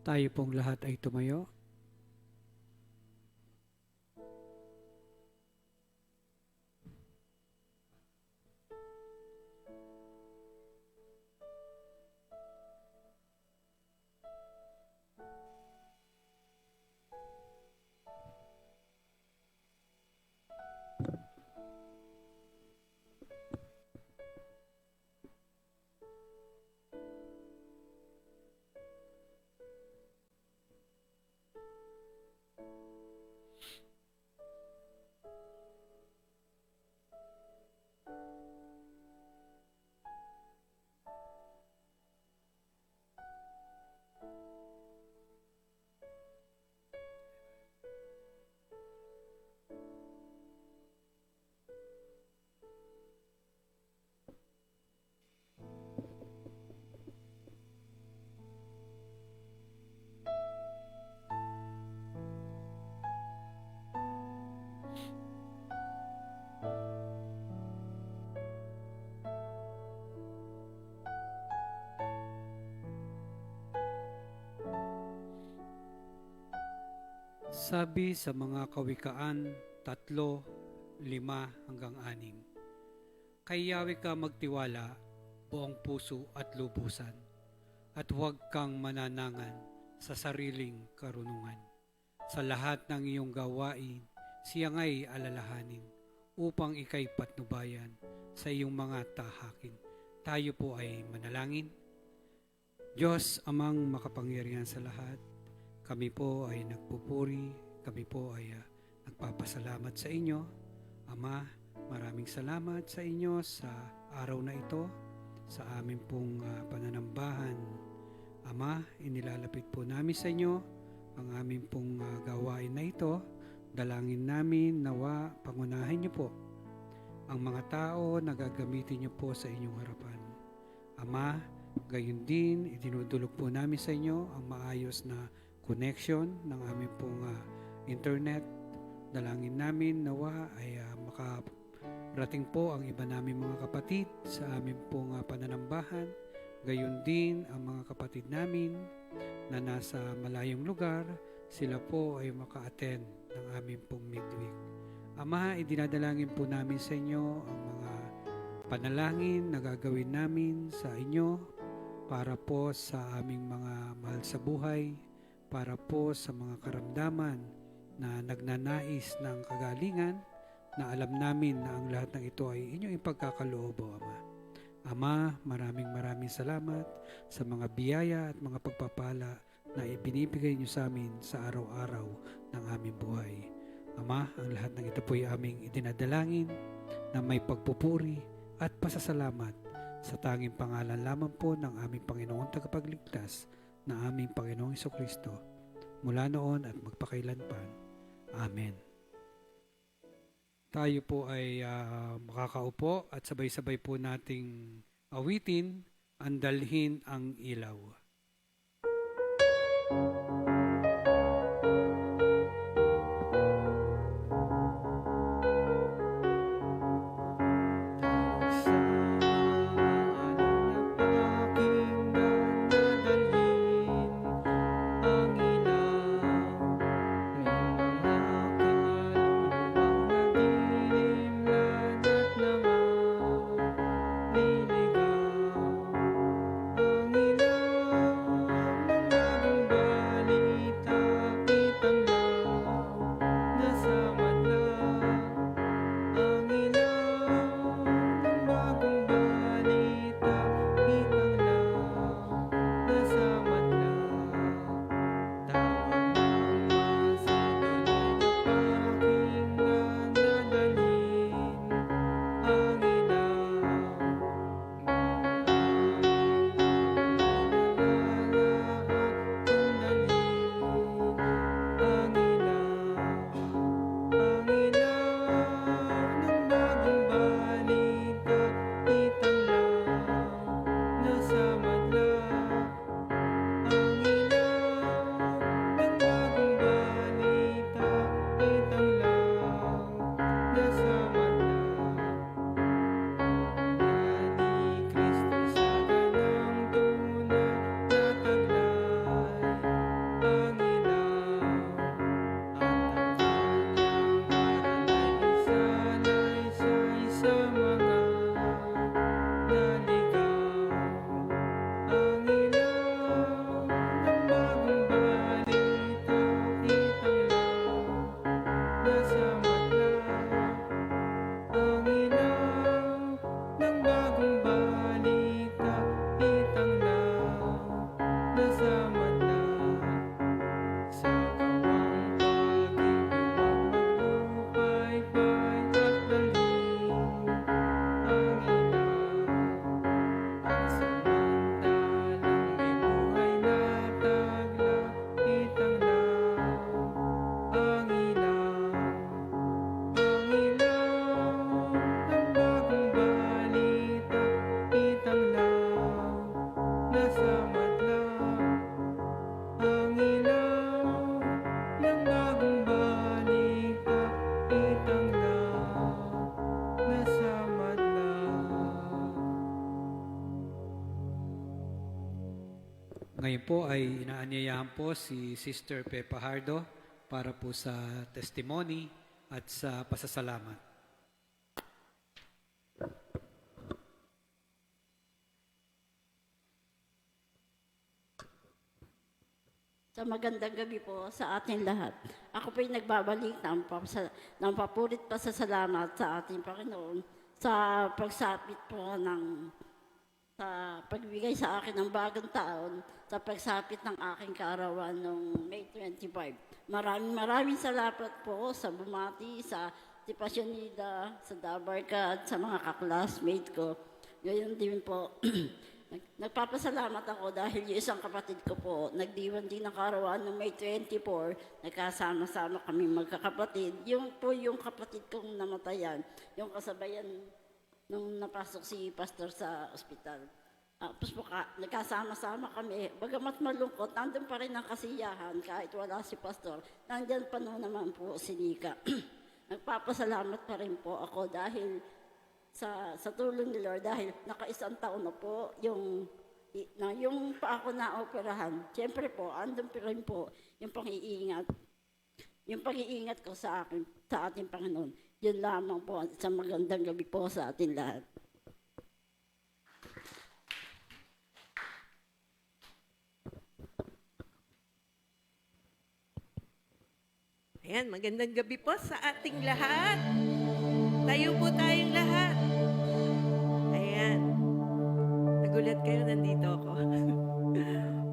Tayo pong lahat ay tumayo. Sabi sa mga kawikaan 3:5-6, kay Yahweh ka magtiwala buong puso at lubusan, at huwag kang mananangan sa sariling karunungan. Sa lahat ng iyong gawain, siya nga'y alalahanin, upang ika'y patnubayan sa iyong mga tahakin. Tayo po ay manalangin. Diyos amang makapangyarihan sa lahat, kami po ay nagpupuri, kami po ay nagpapasalamat sa inyo. Ama, maraming salamat sa inyo sa araw na ito, sa amin pong pananambahan. Ama, inilalapit po namin sa inyo ang aming pong gawain na ito. Dalangin namin nawa pangunahin niyo po ang mga tao na gagamitin niyo po sa inyong harapan. Ama, gayon din, idinudulog po namin sa inyo ang maayos na connection ng aming pong internet. Dalangin namin nawa ay makarating po ang iba namin mga kapatid sa aming pong pananambahan. Gayon din ang mga kapatid namin na nasa malayong lugar, sila po ay maka-attend ng aming pong midweek. Ama, idinadalangin po namin sa inyo ang mga panalangin na gagawin namin sa inyo para po sa aming mga mahal sa buhay, para po sa mga karamdaman na nagnanais ng kagalingan, na alam namin na ang lahat ng ito ay inyong ipagkakaloob, o Ama. Ama, maraming salamat sa mga biyaya at mga pagpapala na ibinibigay niyo sa amin sa araw-araw ng aming buhay. Ama, ang lahat ng ito po ay aming idinadalangin na may pagpupuri at pasasalamat sa tanging pangalan lamang po ng aming Panginoong Tagapagligtas, na aming Panginoong Hesukristo, mula noon at magpakailanman. Amen. Tayo po ay makakaupo at sabay-sabay po nating awitin ang Dalhin ang Ilaw. Ang ilaw po ay inaanyayahan po si Sister Pepa Hardo para po sa testimony at sa pasasalamat. Sa magandang gabi po sa ating lahat. Ako po'y nagbabalik ng papurit pa sa salamat sa ating Panginoon sa pagsapit po sa pagbigay sa akin ng bagong taon, sa pagsapit ng aking kaarawan noong May 25. Maraming salamat po sa bumati, sa Tipasyonida, sa Dabarka at sa mga kaklasmate ko. Ngayon din po, nagpapasalamat ako dahil yung isang kapatid ko po, nagdiwan din ng kaarawan noong May 24, nagkasama-sama kami magkakapatid. Yung kapatid kong namatayan, yung kasabayan nung napasok si pastor sa ospital. Tapos po nagkasama-sama kami. Bagamat malungkot, nandun pa rin ang kasiyahan kahit wala si pastor. Nandyan pa naman po si Nika. Nagpapasalamat pa rin po ako dahil sa tulong ni Lord dahil naka-1 taon na po yung pa ako na-operahan. Siyempre po, andun pa rin po yung pang-iingat ko sa ating Panginoon. Yun lamang po sa magandang gabi po sa ating lahat. Ayan, magandang gabi po sa ating lahat. Tayo po tayong lahat. Ayan. Nagulat kayo, nandito ako.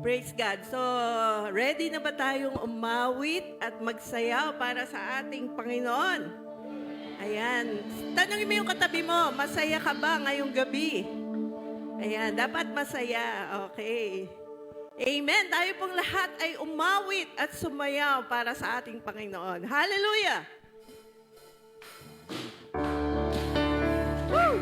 Praise God. So, ready na ba tayong umawit at magsayaw para sa ating Panginoon? Ayan. Tanungin mo yung katabi mo, masaya ka ba ngayong gabi? Ayan, dapat masaya. Okay. Amen. Tayo pong lahat ay umawit at sumayaw para sa ating Panginoon. Hallelujah! Woo!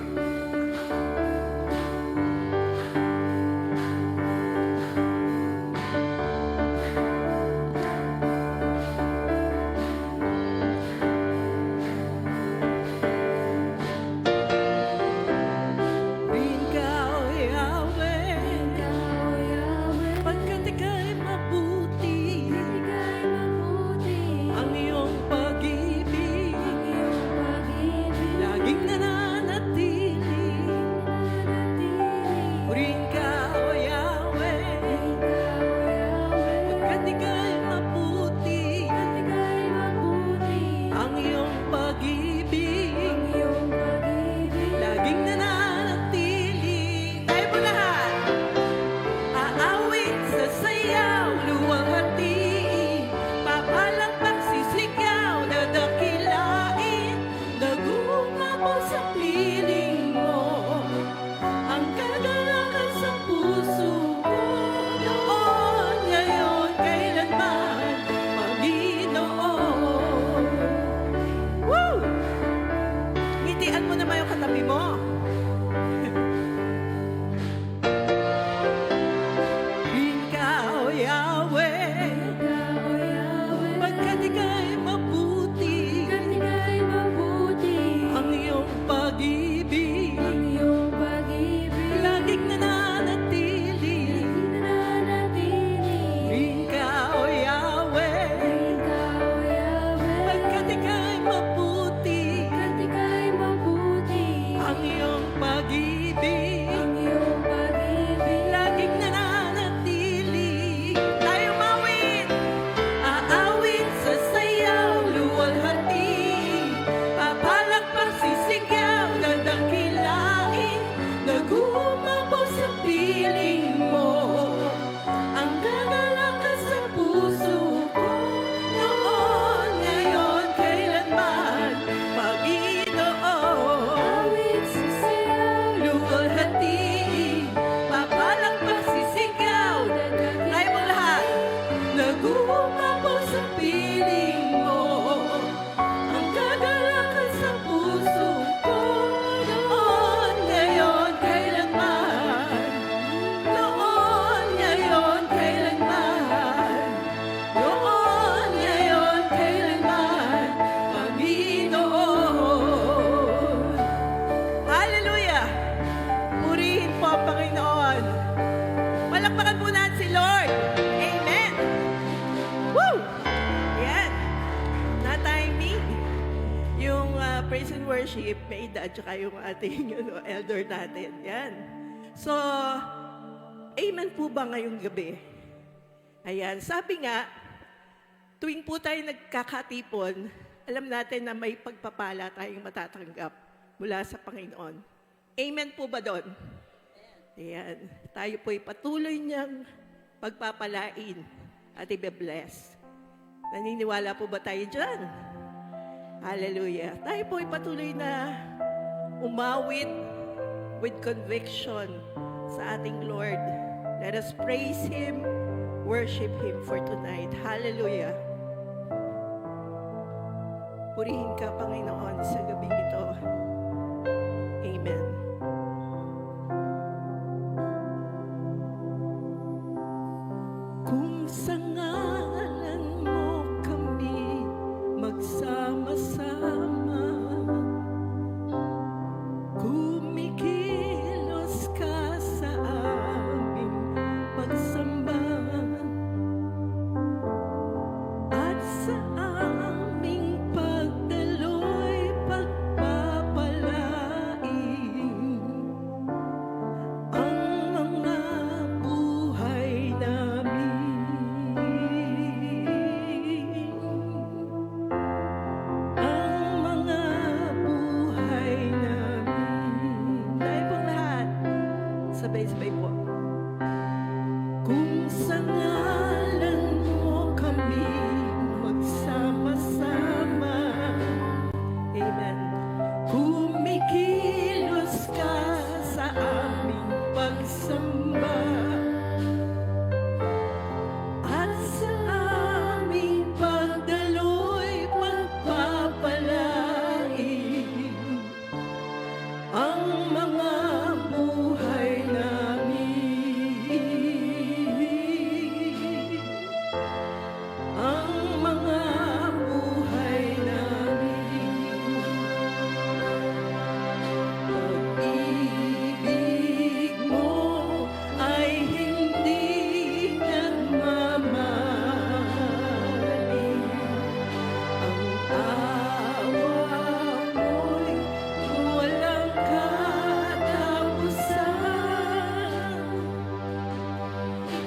Pagkat ika'y mabuti, ang iyong pag-ibig worship, may edad, tsaka yung ating elder natin. Yan. So, amen po ba ngayong gabi? Ayan, sabi nga, tuwing po tayo nagkakatipon, alam natin na may pagpapala tayong matatanggap mula sa Panginoon. Amen po ba doon? Ayan. Tayo po'y patuloy niyang pagpapalain at i-bless. Naniniwala po ba tayo dyan? Hallelujah. Tayo po'y patuloy na umawit with conviction sa ating Lord. Let us praise Him, worship Him for tonight. Hallelujah. Purihin ka, Panginoon, sa gabing ito. Amen. Kung sa ngalan mo kami magsama-sama, kumikilos ka sa aming pagsamba, at sa aming pagdaloy pagpapalain ang mga buhay namin. Ang mga buhay namin. Tayo pong lahat. Sabay-sabay po. Kung sa ngalan mo kami magsama-sama. Amen. Kumikilos ka sa aming pagsamba, at sa aming pagdaloy pagpapalain ang mga buhay namin. Ang mga buhay namin. Pag-ibig mo ay hindi nagmamaling. Ang awa mo'y walang katapusan.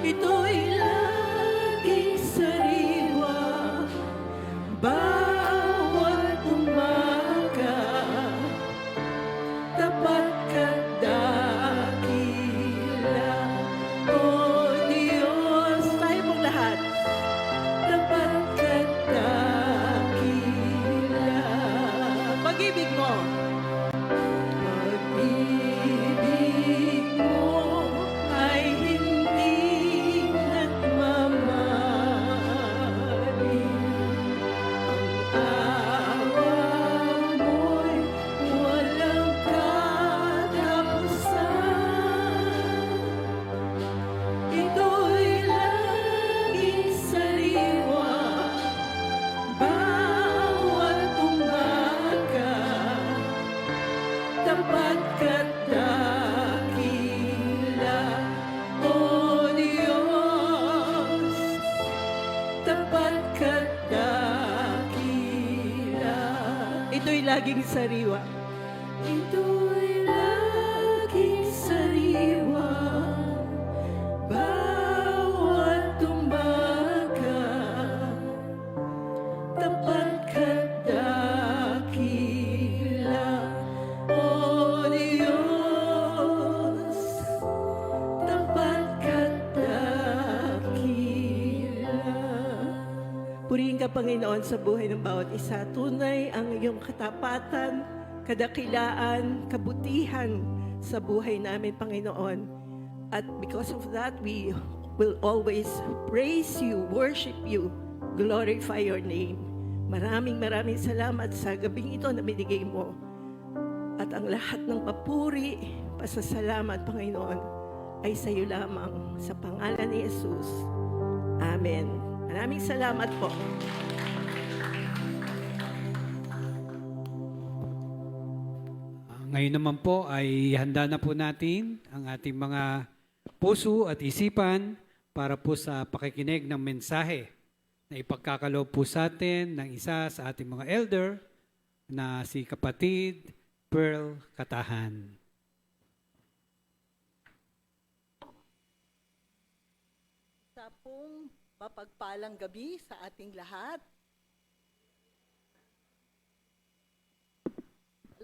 Ito'y laging sariwa bawat umaga. Tapat ka't dakila, O Diyos. Tayo pong lahat. Tapat ka't dakila. Pag-ibig mo. Pag-ibig mo ay hindi nagmamaling. Ang awa mo'y walang katapusan. Ito'y laging sariwa bawat umaga. Tapat ka't dakila, O Diyos. Tapat ka't dakila. Ito'y laging sariwa. Ito'y laging sariwa bawat umaga. Tapat ka't dakila, O Diyos. Tapat ka't dakila. Purihin ka, Panginoon, sa buhay ng bawat isa. Tunay ang iyong katapatan, kadakilaan, kabutihan sa buhay namin, Panginoon. At because of that, we will always praise you, worship you, glorify your name. Maraming salamat sa gabing ito na binigay mo. At ang lahat ng papuri, pasasalamat, Panginoon, ay sa iyo lamang, sa pangalan ni Jesus. Amen. Maraming salamat po. Ngayon naman po ay handa na po natin ang ating mga puso at isipan para po sa pakikinig ng mensahe na ipagkakaloob po sa atin ng isa sa ating mga elder na si kapatid Pearl Katahan. Sa pong mapagpalang gabi sa ating lahat.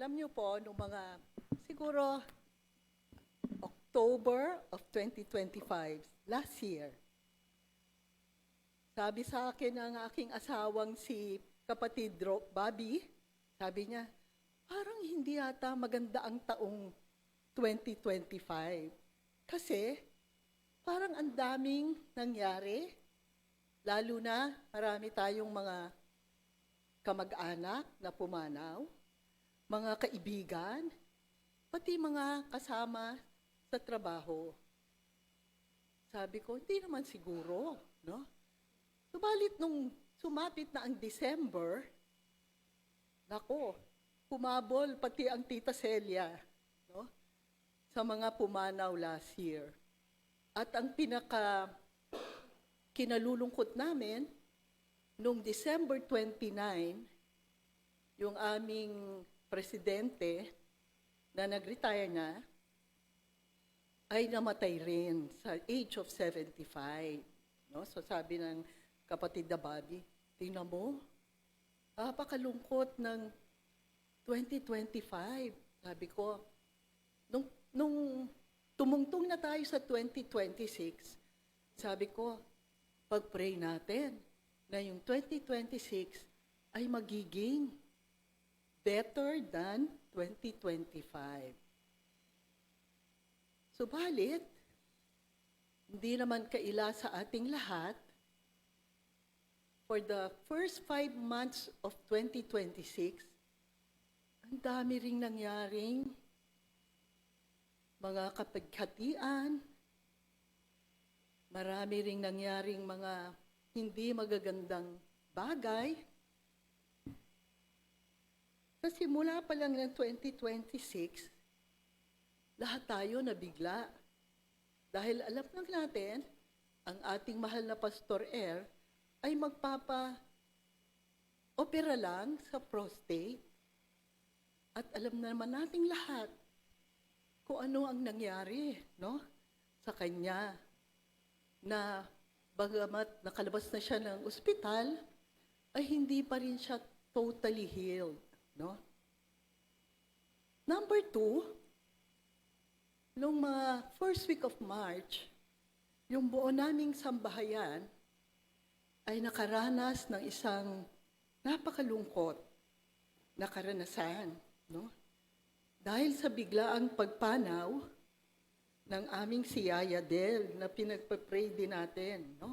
Alam niyo po, nung mga siguro October of 2025, last year, sabi sa akin ng aking asawang si kapatid Bobby, sabi niya, parang hindi yata maganda ang taong 2025. Kasi parang ang daming nangyari, lalo na marami tayong mga kamag-anak na pumanaw, mga kaibigan, pati mga kasama sa trabaho. Sabi ko, hindi naman siguro, no? Subalit nung sumapit na ang December, nako, pumabol pati ang Tita Celia, no? Sa mga pumanaw last year. At ang pinaka kinalulungkot namin, nung December 29, yung aming presidente na nag-retire na, ay namatay rin sa age of 75. No? So sabi ng kapatid na Bobby, tingnan mo, napakalungkot ng 2025. Sabi ko, nung tumungtong na tayo sa 2026, sabi ko, pag-pray natin na yung 2026 ay magiging better than 2025. Subalit, hindi naman kaila sa ating lahat, for the first 5 months of 2026, ang dami ring nangyaring mga kapighatian, marami ring nangyaring mga hindi magagandang bagay. Kasi mula pa lang ng 2026, lahat tayo nabigla. Dahil alam lang natin, ang ating mahal na Pastor Air ay magpapa-opera lang sa prostate. At alam naman nating lahat kung ano ang nangyari, no? Sa kanya, na bagamat nakalabas na siya ng ospital, ay hindi pa rin siya totally healed, no? Number 2, nung mga first week of March, yung buo naming sambahayan ay nakaranas ng isang napakalungkot na karanasan, no? Dahil sa biglaang pagpanaw ng aming si Yaya Del na pinagpa-pray din natin, no?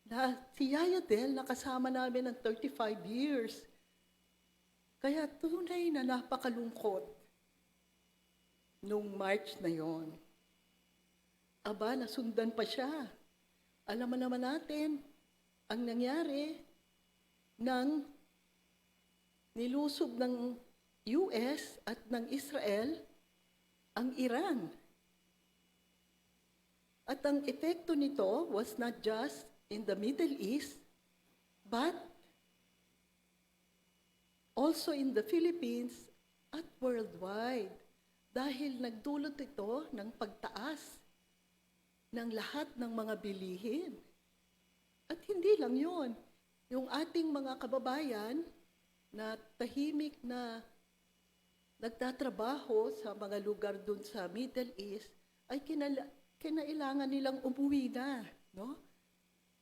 Na si Yaya Del nakasama namin ng 35 years. Kaya tunay na napakalungkot nung March na yon. Aba, nasundan pa siya. Alam mo naman natin ang nangyari ng nilusob ng US at ng Israel ang Iran. At ang epekto nito was not just in the Middle East, but also in the Philippines at worldwide. Dahil nagdulot ito ng pagtaas ng lahat ng mga bilihin. At hindi lang yon, yung ating mga kababayan na tahimik na nagtatrabaho sa mga lugar dun sa Middle East ay kinailangan nilang umuwi na, no?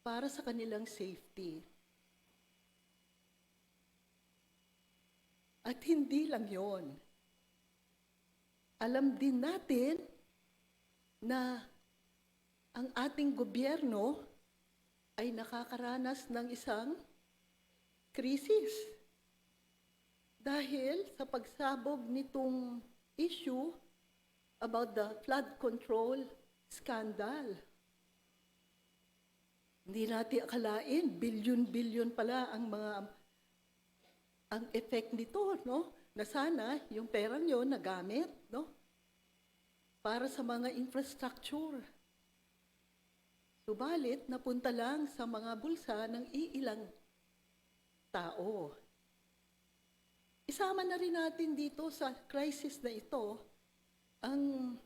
Para sa kanilang safety. At hindi lang yon. Alam din natin na ang ating gobyerno ay nakakaranas ng isang krisis. Dahil sa pagsabog nitong issue about the flood control scandal. Hindi natin akalain, bilyon-bilyon pala ang effect nito, no? Na sana yung pera nyo nagamit, no? Para sa mga infrastructure. Subalit, napunta lang sa mga bulsa ng iilang tao. Isama na rin natin dito sa crisis na ito ang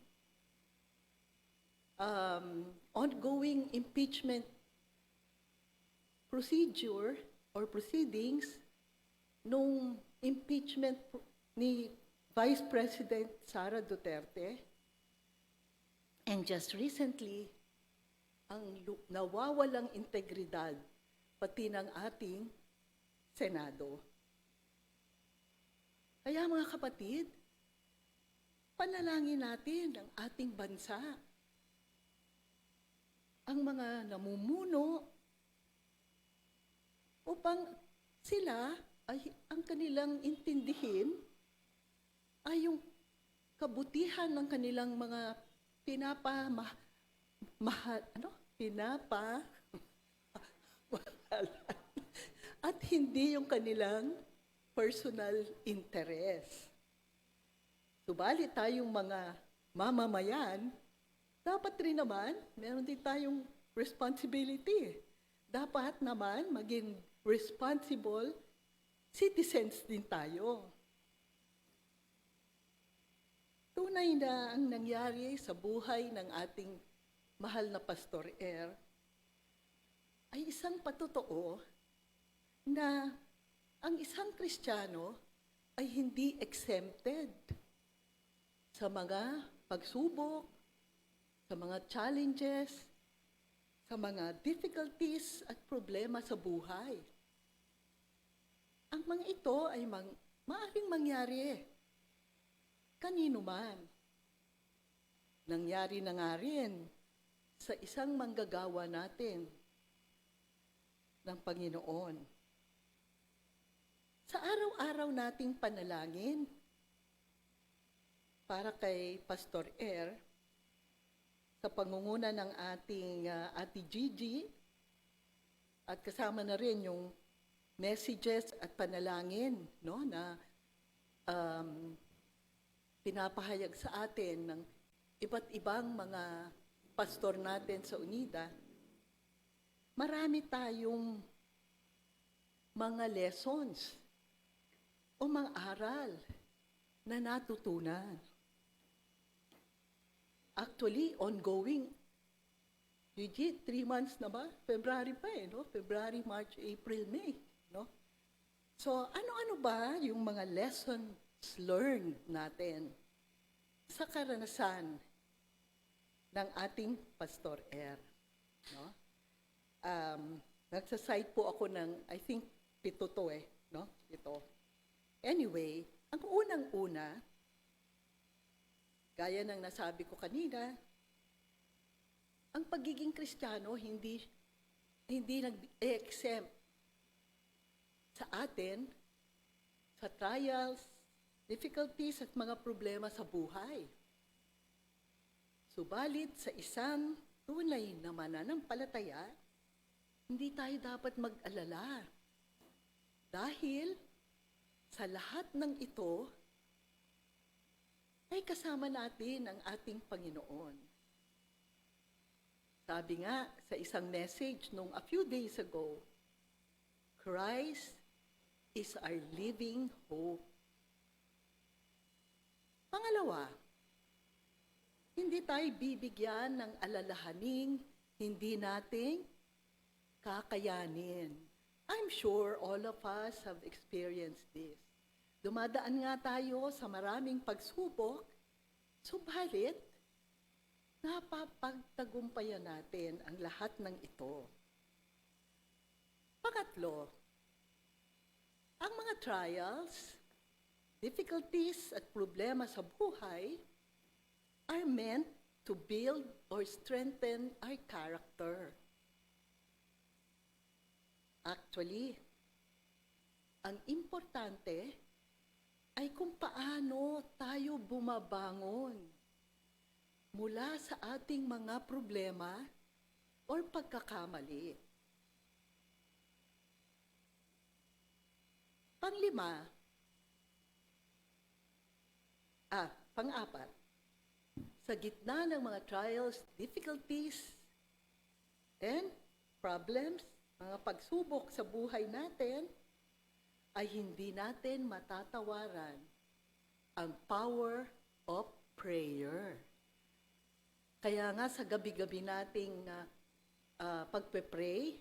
ongoing impeachment procedure or proceedings nung impeachment ni Vice President Sara Duterte. And just recently, ang nawawalang integridad pati ng ating Senado. Kaya mga kapatid, panalangin natin ang ating bansa. Ang mga namumuno upang sila ay ang kanilang intindihin ay yung kabutihan ng kanilang mga at hindi yung kanilang personal interest. Subalit tayong mga mamamayan, dapat rin naman, meron din tayong responsibility. Dapat naman maging responsible citizens din tayo. Tunay na ang nangyari sa buhay ng ating mahal na Pastor ay isang patotoo na ang isang Kristiyano ay hindi exempted sa mga pagsubok, sa mga challenges, sa mga difficulties at problema sa buhay. Ang mga ito ay maaaring mangyari kanino man. Nangyari na nga rin sa isang manggagawa natin ng Panginoon. Sa araw-araw nating panalangin para kay Pastor sa pangunguna ng ating Ate Gigi at kasama na rin yung messages at panalangin na pinapahayag sa atin ng iba't ibang mga pastor natin sa UNIDA, marami tayong mga lessons o mga aral na natutunan. Actually, ongoing. Legit, 3 months na ba? February pa no? February, March, April, May, no? So, ano-ano ba yung mga lessons learned natin sa karanasan ng ating Pastor no? Nagsasite po ako ng, I think, 7 to no? Ito. Anyway, ang unang-una, gaya ng nasabi ko kanina, ang pagiging Kristiyano hindi nag-exempt sa atin sa trials, difficulties at mga problema sa buhay. Subalit sa isang tunay na mananampalataya, hindi tayo dapat mag-alala. Dahil sa lahat ng ito, ay kasama natin ang ating Panginoon. Sabi nga sa isang message nung a few days ago, Christ is our living hope. Pangalawa, hindi tayo bibigyan ng alalahaning hindi nating kakayanin. I'm sure all of us have experienced this. Dumadaan nga tayo sa maraming pagsubok, subalit napapagtagumpayan natin ang lahat ng ito. Pangatlo, ang mga trials, difficulties at problema sa buhay are meant to build or strengthen our character. Actually, ang importante ay kung paano tayo bumabangon mula sa ating mga problema o pagkakamali. Pang-apat, sa gitna ng mga trials, difficulties, and problems, mga pagsubok sa buhay natin, ay hindi natin matatawaran ang power of prayer. Kaya nga sa gabi-gabi nating pagpe-pray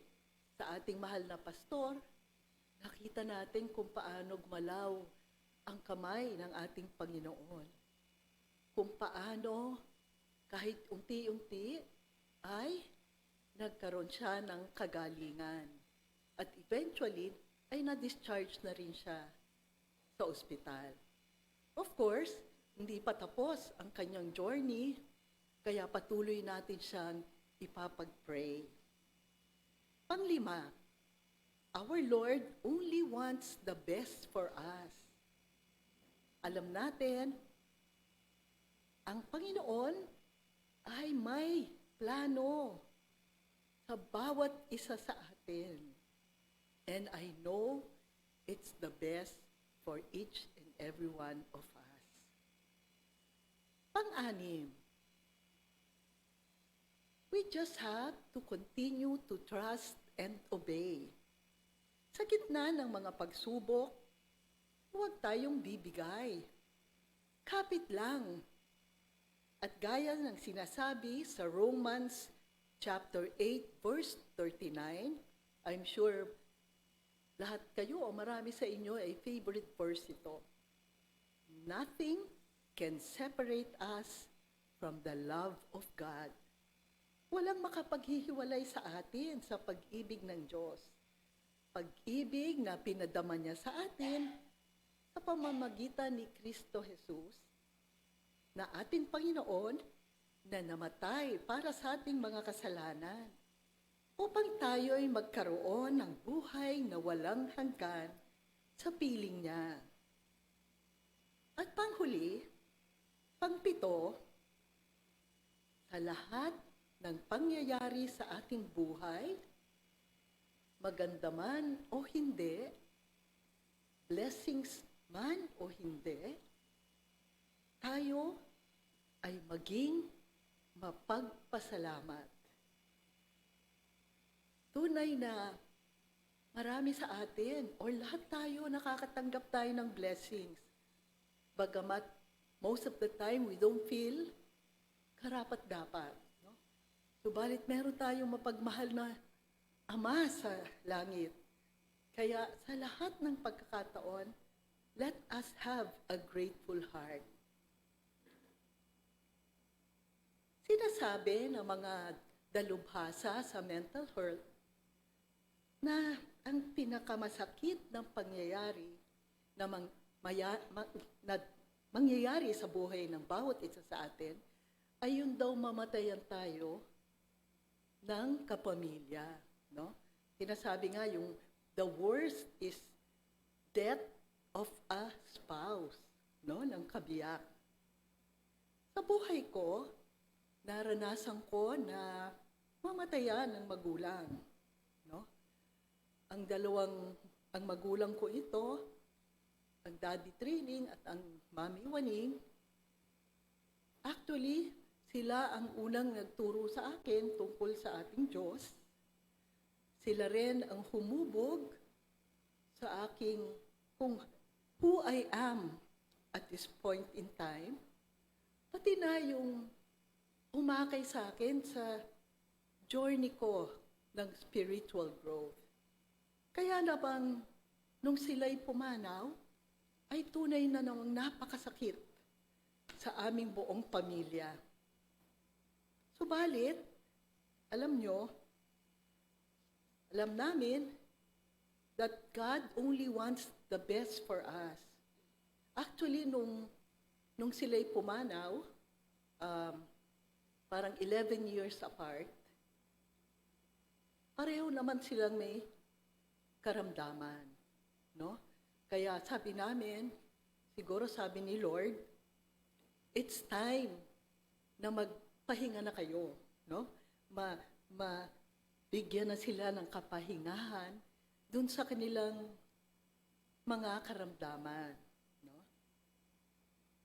sa ating mahal na pastor, nakita natin kung paano gumalaw ang kamay ng ating Panginoon. Kung paano kahit unti-unti ay nagkaroon siya ng kagalingan. At eventually ay na-discharge na rin siya sa ospital. Of course, hindi pa tapos ang kanyang journey, kaya patuloy natin siyang ipapag-pray. Panglima, our Lord only wants the best for us. Alam natin, ang Panginoon ay may plano sa bawat isa sa atin. And I know it's the best for each and every one of us. Pang-anim, we just have to continue to trust and obey. Sa gitna ng mga pagsubok, huwag tayong bibigay. Kapit lang. At gaya ng sinasabi sa Romans chapter 8, verse 39, I'm sure lahat kayo o marami sa inyo ay favorite verse ito. Nothing can separate us from the love of God. Walang makapaghihiwalay sa atin sa pag-ibig ng Diyos. Pag-ibig na pinadama niya sa atin sa pamamagitan ni Kristo Jesus, na ating Panginoon na namatay para sa ating mga kasalanan, upang tayo ay magkaroon ng buhay na walang hanggan sa piling niya. At panghuli, pangpito, sa lahat ng pangyayari sa ating buhay, maganda man o hindi, blessings man o hindi, tayo ay maging mapagpasalamat. Tunay na marami sa atin o lahat tayo nakakatanggap tayo ng blessings. Bagamat most of the time we don't feel karapat-dapat. No? Subalit meron tayong mapagmahal na Ama sa langit. Kaya sa lahat ng pagkakataon, let us have a grateful heart. Sinasabi ng mga dalubhasa sa mental health na ang pinakamasakit ng pangyayari na mangyayari sa buhay ng bawat isa sa atin ay yun daw mamatayan tayo ng kapamilya. No? Sinasabi nga yung the worst is death of a spouse, no? Ng kabiyak. Sa buhay ko, naranasan ko na mamatayan ng magulang. No? Ang magulang ko ito, ang Daddy Trining at ang Mami Waning, actually, sila ang unang nagturo sa akin tungkol sa ating Diyos. Sila rin ang humubog sa aking kung who I am at this point in time, pati na yung umakay sa akin sa journey ko ng spiritual growth. Kaya na bang nung sila'y pumanaw, ay tunay na namang napakasakit sa aming buong pamilya. Subalit, alam namin that God only wants the best for us. Actually, nung sila'y pumanaw, parang 11 years apart, pareho naman silang may karamdaman. No? Kaya sabi namin, siguro sabi ni Lord, it's time na magpahinga na kayo. No? Bigyan na sila ng kapahingahan dun sa kanilang mga karamdaman. No?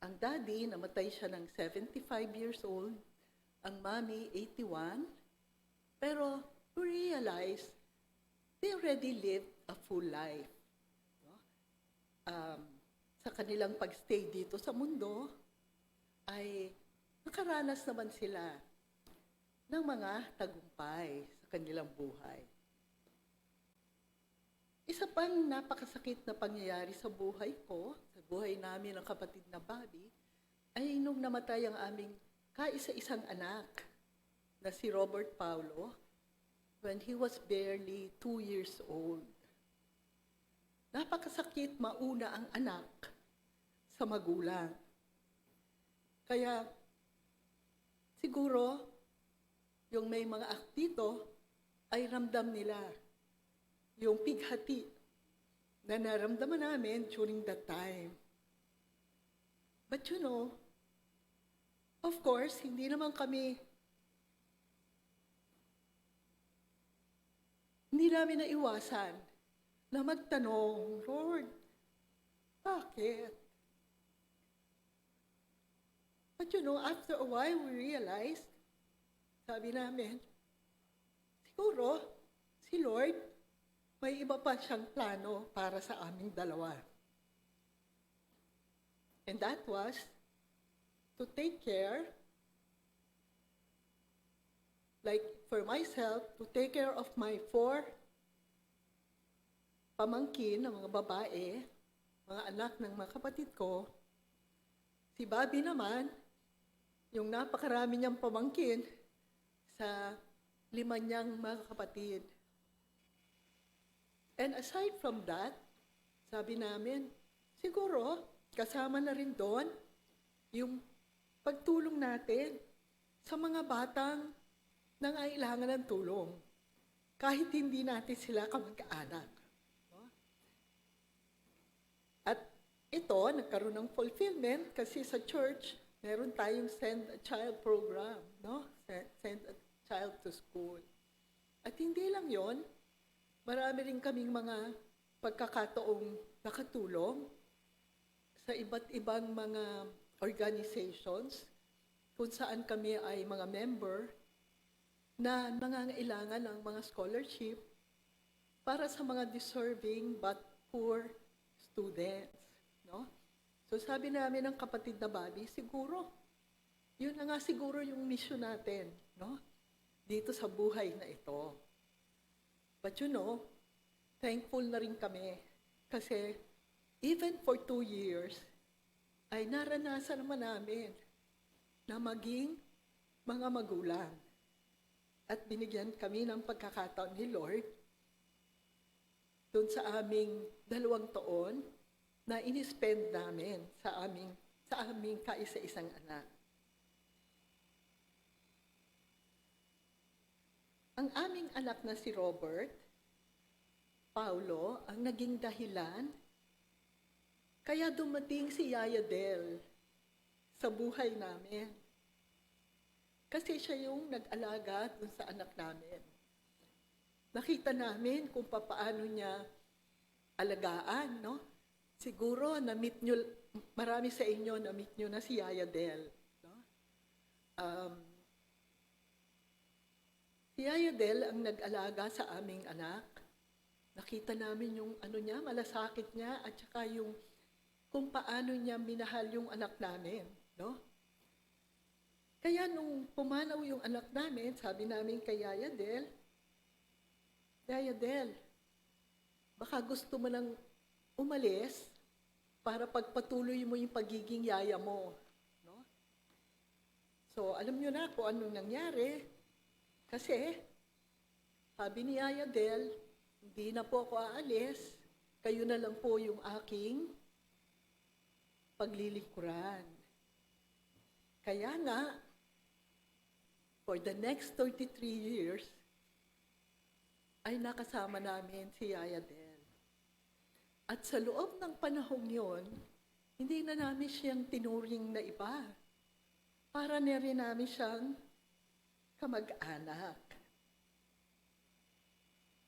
Ang daddy, namatay siya ng 75 years old, ang mommy, 81, pero we realize they already lived a full life. No? um, sa kanilang pagstay dito sa mundo, ay nakaranas naman sila ng mga tagumpay sa kanilang buhay. Isa pang napakasakit na pangyayari sa buhay ko, sa buhay namin ng kapatid na Bobby, ay nung namatay ang aming kaisa-isang anak na si Robert Paulo when he was barely 2 years old. Napakasakit mauna ang anak sa magulang. Kaya siguro yung may mga dito ay ramdam nila yung pighati na naramdaman namin during that time. But you know, of course, hindi naman hindi namin naiwasan na magtanong, Lord, bakit? But you know, after a while, we realized, sabi namin, siguro, si Lord, may iba pa siyang plano para sa aming dalawa. And that was to take care, like for myself, to take care of my 4 pamangkin ng mga babae, mga anak ng mga kapatid ko. Si Bobby naman, yung napakarami niyang pamangkin sa 5 niyang mga kapatid. And aside from that, sabi namin, siguro, kasama na rin doon yung pagtulong natin sa mga batang nangailangan ng tulong, kahit hindi natin sila kamag-anak. At ito, nagkaroon ng fulfillment kasi sa church, meron tayong Send a Child program, no? Send a Child to School. At hindi lang yon, marami rin kaming mga pagkakataong nakatulong sa iba't ibang mga organizations kung saan kami ay mga member na nangangailangan ng mga scholarship para sa mga deserving but poor students. No? So sabi namin ng kapatid na Bobby, siguro, yun na nga siguro yung mission natin, no? Dito sa buhay na ito. But you know, thankful na rin kami kasi even for 2 years, ay naranasan naman namin na maging mga magulang. At binigyan kami ng pagkakataon ni Lord doon sa aming 2 taon na inispend namin sa aming kaisa-isang anak. Ang aming anak na si Robert Paulo ang naging dahilan kaya dumating si Yaya Del sa buhay namin. Kasi siya yung nag-alaga dun sa anak namin. Nakita namin kung paano niya alagaan, no? Siguro na-meet nyo, marami sa inyo na-meet nyo na si Yaya Del. No? Si Yaya Del ang nag-alaga sa aming anak. Nakita namin yung niya, malasakit niya, at saka yung kung paano niya minahal yung anak namin, no? Kaya nung pumanaw yung anak namin, sabi namin kay Yaya Del, Yaya Del, baka gusto mo nang umalis para pagpatuloy mo yung pagiging yaya mo, no? So, alam niyo na kung anong nangyari. Kasi, sabi ni Yaya Del, hindi na po ako aalis, kayo na lang po yung aking paglilingkuran. Kaya nga, for the next 33 years, ay nakasama namin si Yaya Del. At sa loob ng panahong yon, hindi na namin siyang tinuring na iba. Para na rin namin siyang kamag-anak.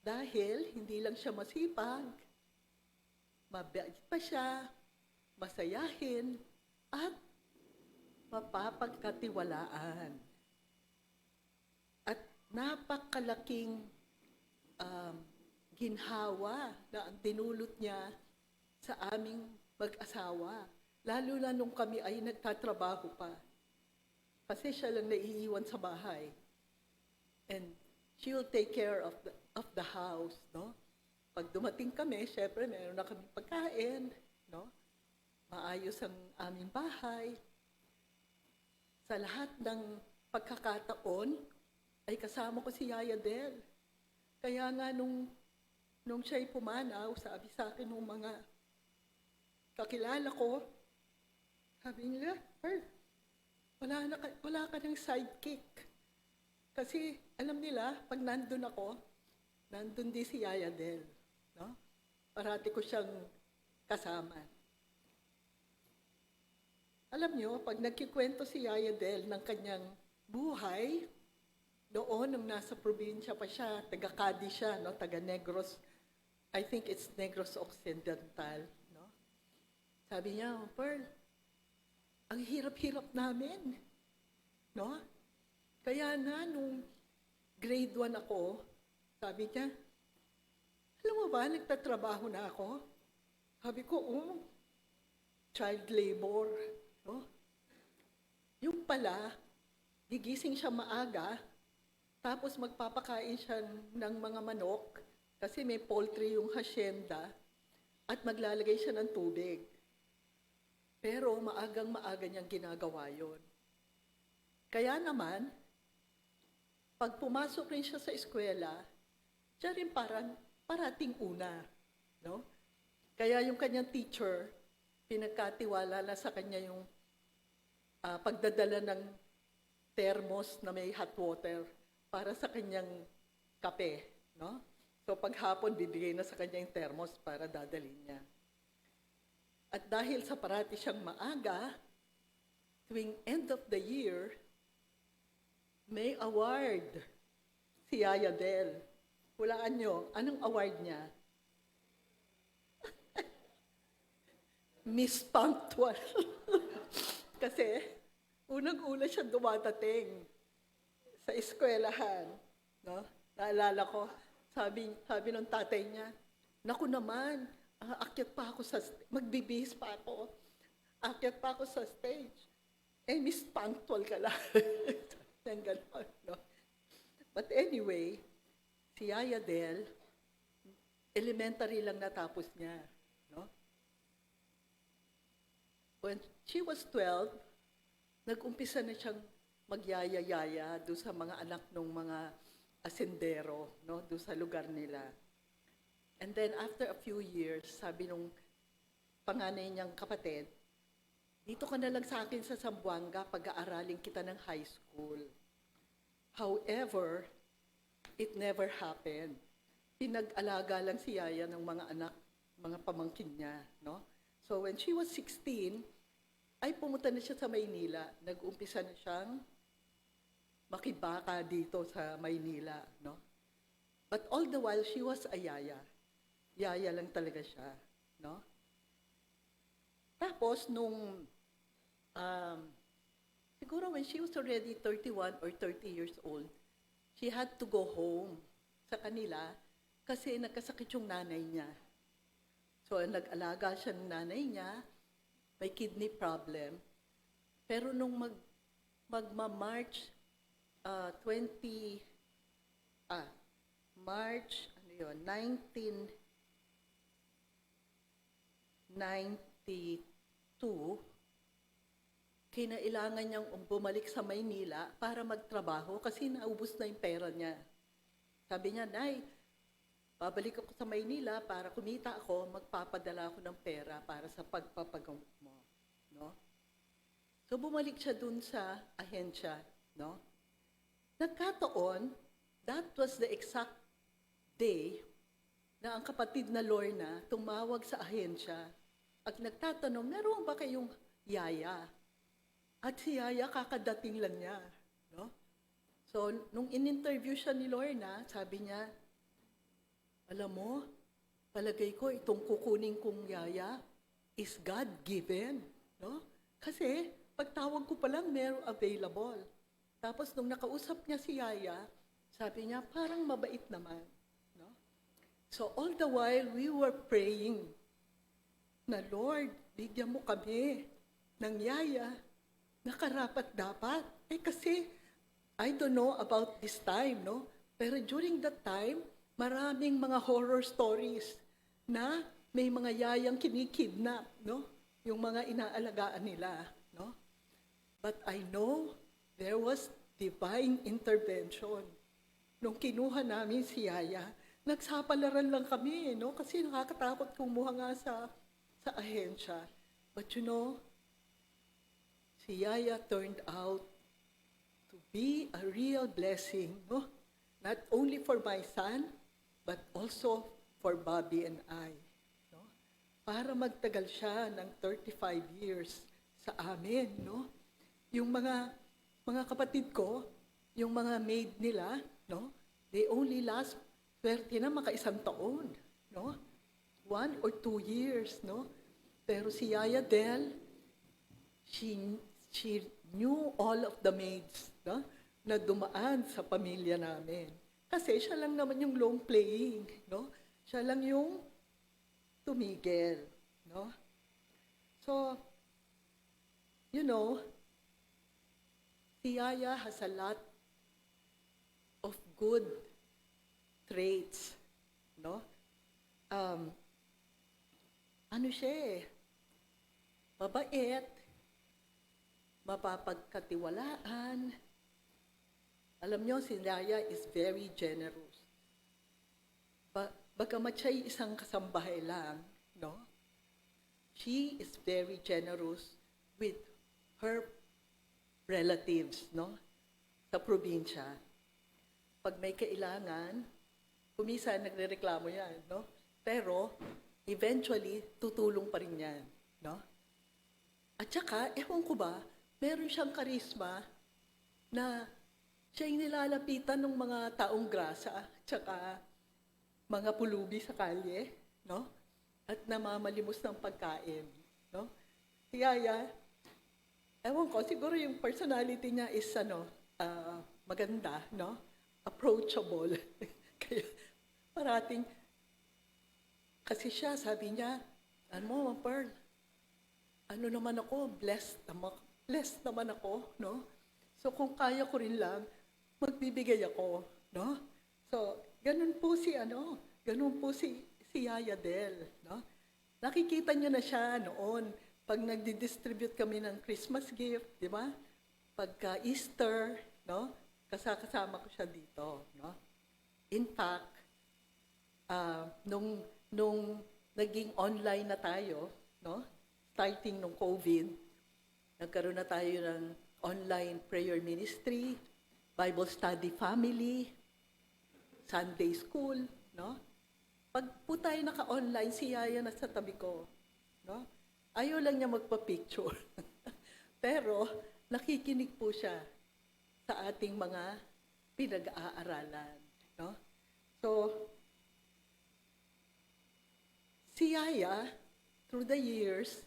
Dahil hindi lang siya masipag, mabait pa siya, masayahin, at mapapagkatiwalaan. At napakalaking ginhawa na ang dinulot niya sa aming mag-asawa. Lalo na nung kami ay nagtatrabaho pa. Kasi siya lang naiiwan sa bahay. And she will take care of the house, no? Pag dumating kami, syempre meron na kami pagkain, no? Maayos ang aming bahay. Sa lahat ng pagkakataon, ay kasama ko si Yaya Del. Kaya nga nung siya'y pumanaw, sabi sa akin ng mga kakilala ko, sabi nila, Pearl, wala ka ng sidekick. Kasi alam nila, pag nandun ako, nandun din si Yaya Del. No? Parati ko siyang kasama. Alam nyo, pag nagkikwento si Yaya Del ng kanyang buhay, doon, nung nasa probinsya pa siya, taga Cadiz siya, no? Taga Negros, I think it's Negros Occidental. No? Sabi niya, Pearl, ang hirap-hirap namin. No? Kaya na, nung grade 1 ako, sabi niya, alam mo ba, nagtatrabaho na ako? Sabi ko, child labor. No? Yung pala, gigising siya maaga, tapos magpapakain siya ng mga manok, kasi may poultry yung hacienda, at maglalagay siya ng tubig. Pero maagang-maaga niyang ginagawa yon. Kaya naman, pag pumasok rin siya sa eskwela, siya rin parating una. No? Kaya yung kanyang teacher, pinagkatiwala na sa kanya yung pagdadala ng thermos na may hot water para sa kanyang kape. No? So paghapon, bibigay na sa kanya yung thermos para dadalhin niya. At dahil sa parati siyang maaga, tuwing end of the year, may award si Yaya Del. Hulaan nyo, anong award niya? Miss Punctual. Kasi, unang-una siya dumadating sa eskwelahan. No? Naalala ko, sabi ng tatay niya, naku naman, aakyat pa ako magbibihis pa ako. Aakyat pa ako sa stage. Miss Punctual ka lang. Ganon, no? But anyway, si Yaya Del, elementary lang natapos niya. No? When she was 12, nag-umpisa na siyang magyaya-yaya doon sa mga anak ng mga asendero, no? Doon sa lugar nila. And then after a few years, sabi nung panganay niyang kapatid, dito ka na lang sa akin sa Zamboanga, pag-aaralin kita ng high school. However, it never happened. Pinag-alaga lang si Yaya ng mga anak, mga pamangkin niya. No? So when she was 16, ay pumunta na siya sa Maynila. Nag-umpisa na siyang makibaka dito sa Maynila. No? But all the while, she was a yaya. Yaya lang talaga siya. No? Tapos, siguro when she was already 31 or 30 years old, she had to go home sa kanila kasi nagkasakit yung nanay niya. So, nag-alaga siya ng nanay niya, may kidney problem. Pero nung magma-March 1992, kinailangan niyang bumalik sa Maynila para magtrabaho kasi naubos na yung pera niya. Sabi niya, Nay, babalik ako sa Maynila para kumita ako, magpapadala ako ng pera para sa pagpapagamot mo. No? So bumalik siya dun sa ahensya. No? Nagkataon, that was the exact day na ang kapatid na Lorna tumawag sa ahensya at nagtatanong, meron ba kayong yaya? At si Yaya kakadating lang niya. No? So, nung in-interview siya ni Lorna, sabi niya, alam mo, palagay ko itong kukunin kong Yaya is God-given. No? Kasi, pagtawag ko pa lang, meron available. Tapos, nung nakausap niya si Yaya, sabi niya, parang mabait naman. No? So, all the while, we were praying na, Lord, bigyan mo kami ng yaya na karapat-dapat. Kasi, I don't know about this time, no? Pero during that time, maraming mga horror stories na may mga yayang kinikidnap, no? Yung mga inaalagaan nila, no? But I know there was divine intervention. Nung kinuha namin si Yaya, nagsapalaran lang kami, no? Kasi nakakatakot kumuha nga sa ahensya. But you know, si Yaya turned out to be a real blessing, no? Not only for my son, but also for Bobby and I. No? Para magtagal siya ng 35 years sa amin, no? Yung mga kapatid ko, yung mga maid nila, no? They only last 20 na makaisang taon, no? 1 or 2 years, no? Pero si Yaya Del, she knew all of the maids, no? Na dumaan sa pamilya namin. Kasi siya lang naman yung long playing, no? Siya lang yung tumigil, no? So, you know, si Yaya has a lot of good traits, no? Ano siya eh? Mabait, mapapagkatiwalaan. Alam niyo, si Yaya is very generous. Bagamat siya'y isang kasambahay lang, no? She is very generous with her relatives, no? Sa probinsya. Pag may kailangan, kumisa nagrereklamo yan, no? Pero, eventually, tutulong pa rin yan, no? At saka, ewan ko ba, meron siyang karisma na siya yung nilalapitan ng mga taong grasa, tsaka mga pulubi sa kalye, no? At namamalimos ng pagkain, no? Si Yaya, ewan ko, siguro yung personality niya is, maganda, no? Approachable. Kaya, parating, kasi siya, sabi niya, Pearl, ano naman ako, blessed naman ako, no? So, kung kaya ko rin lang, magbibigay ako, no? So, ganun po si Yaya Del, no? Nakikita niyo na siya noon, pag nagdi-distribute kami ng Christmas gift, di ba? Pagka Easter, no? Kasama ko siya dito, no? In fact, nung naging online na tayo, no? Starting nung COVID, nagkaroon na tayo ng online prayer ministry, Bible study family, Sunday school, no? Pag po tayo naka-online, si Yaya na sa tabi ko, no? Ayaw lang niya magpa-picture. Pero nakikinig po siya sa ating mga pinag-aaralan, no? So, si Yaya, through the years,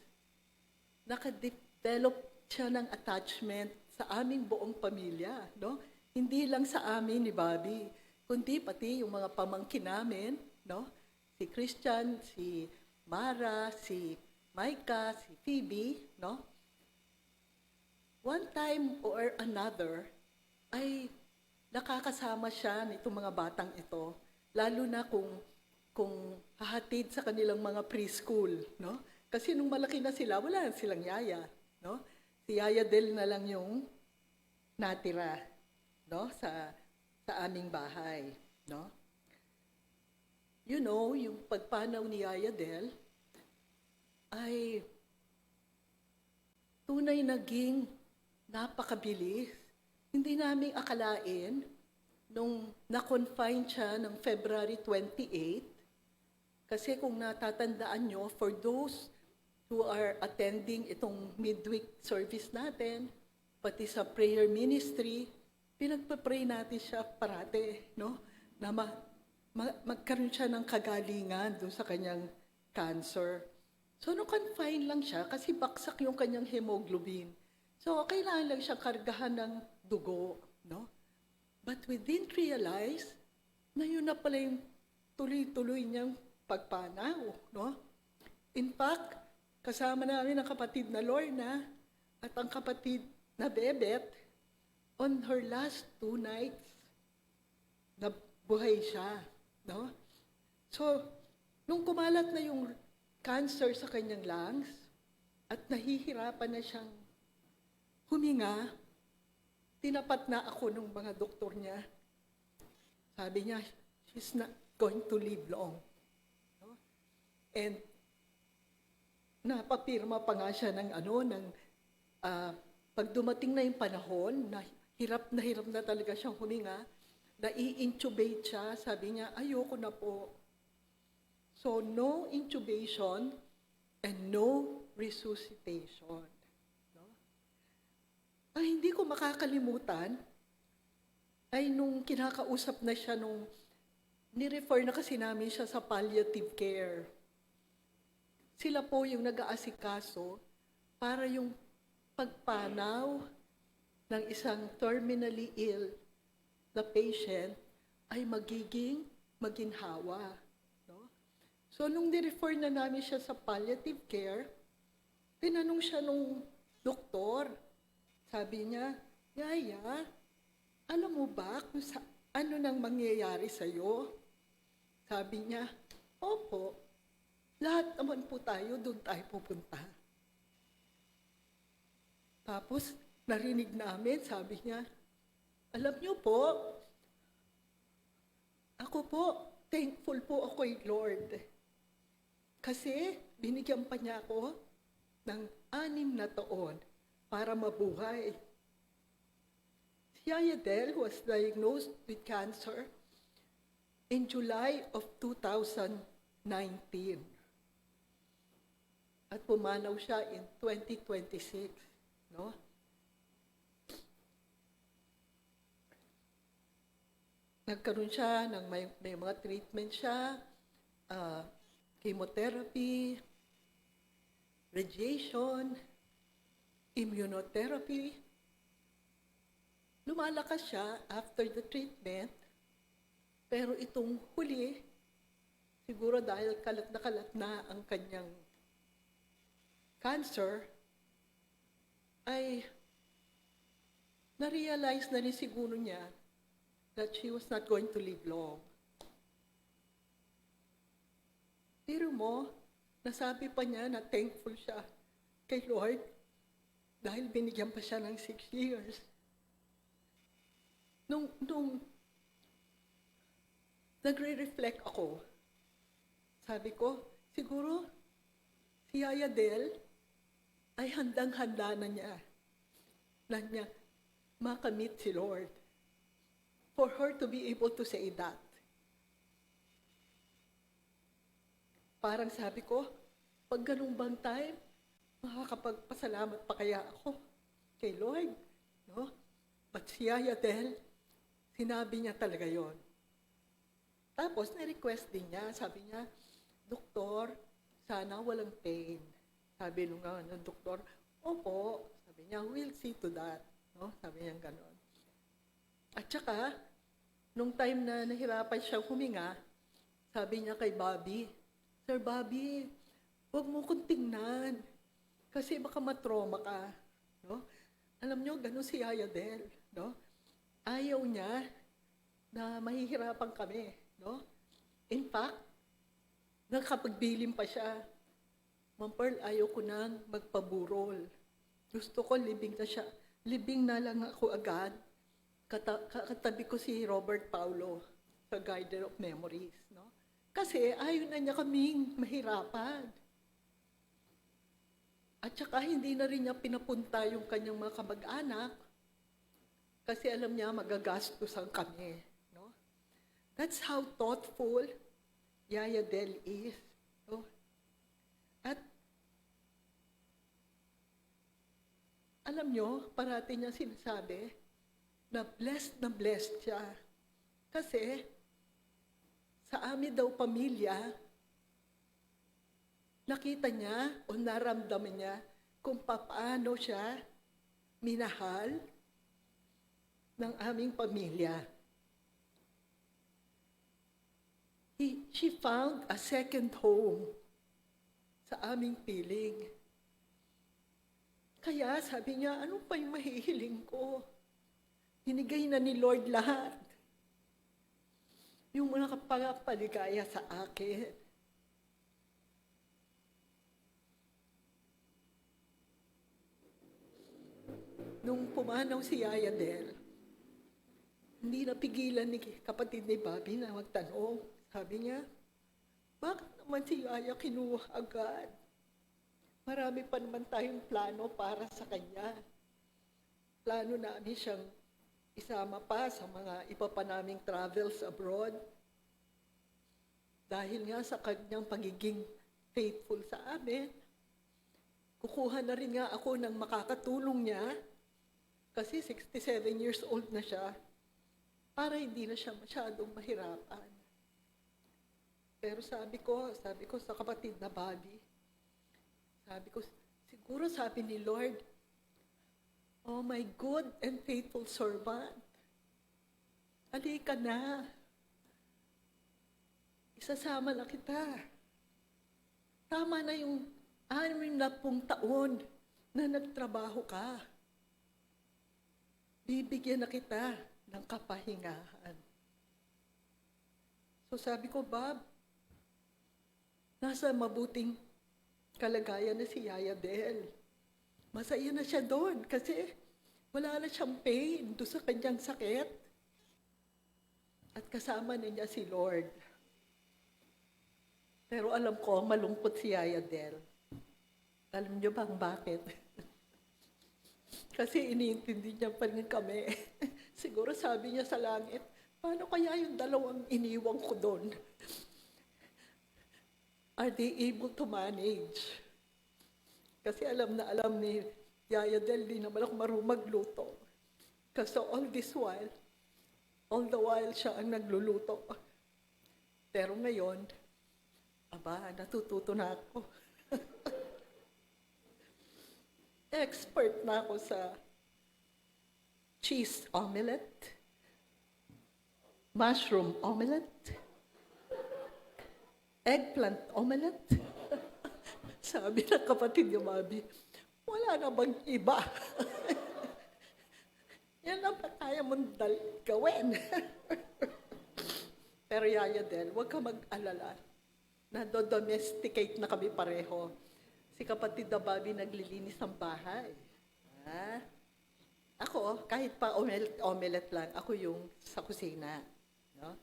nakadevelop siya ng attachment sa aming buong pamilya, no? Hindi lang sa amin ni Bobby, kundi pati yung mga pamangkin namin, no? Si Christian, si Mara, si Micah, si Phoebe, no? One time or another, ay nakakasama siya nitong mga batang ito, lalo na kung hahatid sa kanilang mga preschool, no? Kasi nung malaki na sila, wala silang yaya, no? Si Yaya Del na lang yung natira, no? Sa aming bahay, no? You know, yung pagpanaw ni Yaya Del ay tunay naging napakabilis. Hindi namin akalain nung na-confine siya ng February 28, kasi kung natatandaan nyo, for those who are attending itong midweek service natin, pati sa prayer ministry, pinagpa-pray natin siya parate, no? Na magkaroon siya ng kagalingan doon sa kanyang cancer. So, no-confine lang siya kasi baksak yung kanyang hemoglobin. So, kailangan lang siya kargahan ng dugo, no? But we didn't realize na yun na pala yung tuloy-tuloy niyang pagpanaw, no? In fact, kasama namin ang kapatid na Lorna at ang kapatid na Bebet. On her last 2 nights, nabuhay siya. No? So, nung kumalat na yung cancer sa kanyang lungs at nahihirapan na siyang huminga, tinapat na ako ng mga doktor niya. Sabi niya, she's not going to live long. No? And napapirma pa nga siya ng pag dumating na yung panahon, na hirap na talaga siyang huminga, na-i-intubate siya, sabi niya, ayoko na po. So, no intubation and no resuscitation. No? Ang hindi ko makakalimutan ay nung kinakausap na siya, nung nirefer na kasi namin siya sa palliative care. Sila po yung nag-aasikaso para yung pagpanaw ng isang terminally ill na patient ay magiging maginhawa. No? So, nung nirefer na namin siya sa palliative care, tinanong siya nung doktor. Sabi niya, Yaya, alam mo ba kung ano nang mangyayari sa'yo? Sabi niya, opo, lahat naman po tayo, doon tayo pupunta. Tapos, narinig namin, sabi niya, alam niyo po, ako po, thankful po ako kay Lord. Kasi, binigyan pa niya ako ng 6 na taon para mabuhay. Si Yaya Del was diagnosed with cancer in July of 2019. At pumanaw siya in 2026. No? Nagkaroon siya ng may mga treatment siya, chemotherapy, radiation, immunotherapy. Lumalakas siya after the treatment, pero itong huli, siguro dahil kalat na ang kanyang cancer, ay na-realize na rin siguro niya that she was not going to live long. Pero mo, nasabi pa niya na thankful siya kay Lord dahil binigyan pa siya ng 6 years. Nung nagre-reflect ako, sabi ko, siguro si Yaya Del ay handang-handa na niya makamit si Lord for her to be able to say that. Parang sabi ko, pag ganung bang time, makakapagpasalamat pa kaya ako kay Lord? No? But si Yaya Del, sinabi niya talaga yon. Tapos, na-request din niya, sabi niya, Doktor, sana walang pain. Sabi nung doktor, opo, sabi niya, we'll see to that. No? Sabi niya gano'n. At saka, nung time na nahirapan siya huminga, sabi niya kay Bobby, Sir Bobby, huwag mo kong tingnan kasi baka matroma ka. No? Alam niyo, gano'n si Yaya Del. No? Ayaw niya na mahihirapan kami. No? In fact, nakapagbilim pa siya. Ma'am Pearl, ayaw ko nang magpaburol. Gusto ko libing na siya. Libing na lang ako agad. Katabi ko si Robert Paulo, the Guardian of Memories. No? Kasi ayaw na niya kaming mahirapan. At saka hindi na rin niya pinapunta yung kanyang mga kamag-anak kasi alam niya magagastusan kami. No? That's how thoughtful Yaya Del is. No? At alam niyo, parati niya sinasabi na blessed siya. Kasi sa amin daw pamilya, nakita niya o naramdaman niya kung paano siya minahal ng aming pamilya. She found a second home sa aming piling. Kaya sabi niya, ano pa yung mahihiling ko? Hinigay na ni Lord lahat. Yung mga kapaligaya sa akin. Nung pumanaw si Yaya Del, hindi napigilan ni kapatid ni Bobby na magtanong. Sabi niya, bakit naman si Yaya kinuha agad? Marami pa naman tayong plano para sa kanya. Plano namin siyang isama pa sa mga iba pa naming travels abroad. Dahil nga sa kanyang pagiging faithful sa amin, kukuha na rin nga ako ng makakatulong niya kasi 67 years old na siya para hindi na siya masyadong mahirapan. Pero sabi ko sa kapatid na Bobby, sabi ko, siguro sabi ni Lord, oh my good and faithful servant, halika na. Isasama na kita. Tama na yung 60 taon na nagtrabaho ka. Bibigyan na kita ng kapahingahan. So sabi ko, Bob, nasa mabuting kalagayan na si Yaya Del. Masaya na siya doon kasi wala na siyang pain doon sa kanyang sakit. At kasama na niya si Lord. Pero alam ko, malungkot si Yaya Del. Alam niyo bang bakit? Kasi iniintindi niya pa rin kami. Siguro sabi niya sa langit, paano kaya yung 2 iniwang ko doon? Are they able to manage? Kasi alam na alam ni Yaya Del, di naman ako marunong magluto. Kasi all the while siya ang nagluluto. Pero ngayon, natututo na ako. Expert na ako sa cheese omelette, mushroom omelette, eggplant omelette. Sabi ng kapatid ni Bobby, wala na bang iba? Yan ang kaya mong gawin. Pero Yaya Del, huwag ka mag-alala. Nado-domesticate na kami pareho. Si kapatid na Bobby naglilinis ng bahay. Ako, kahit pa omelette lang, ako yung sa kusina. No?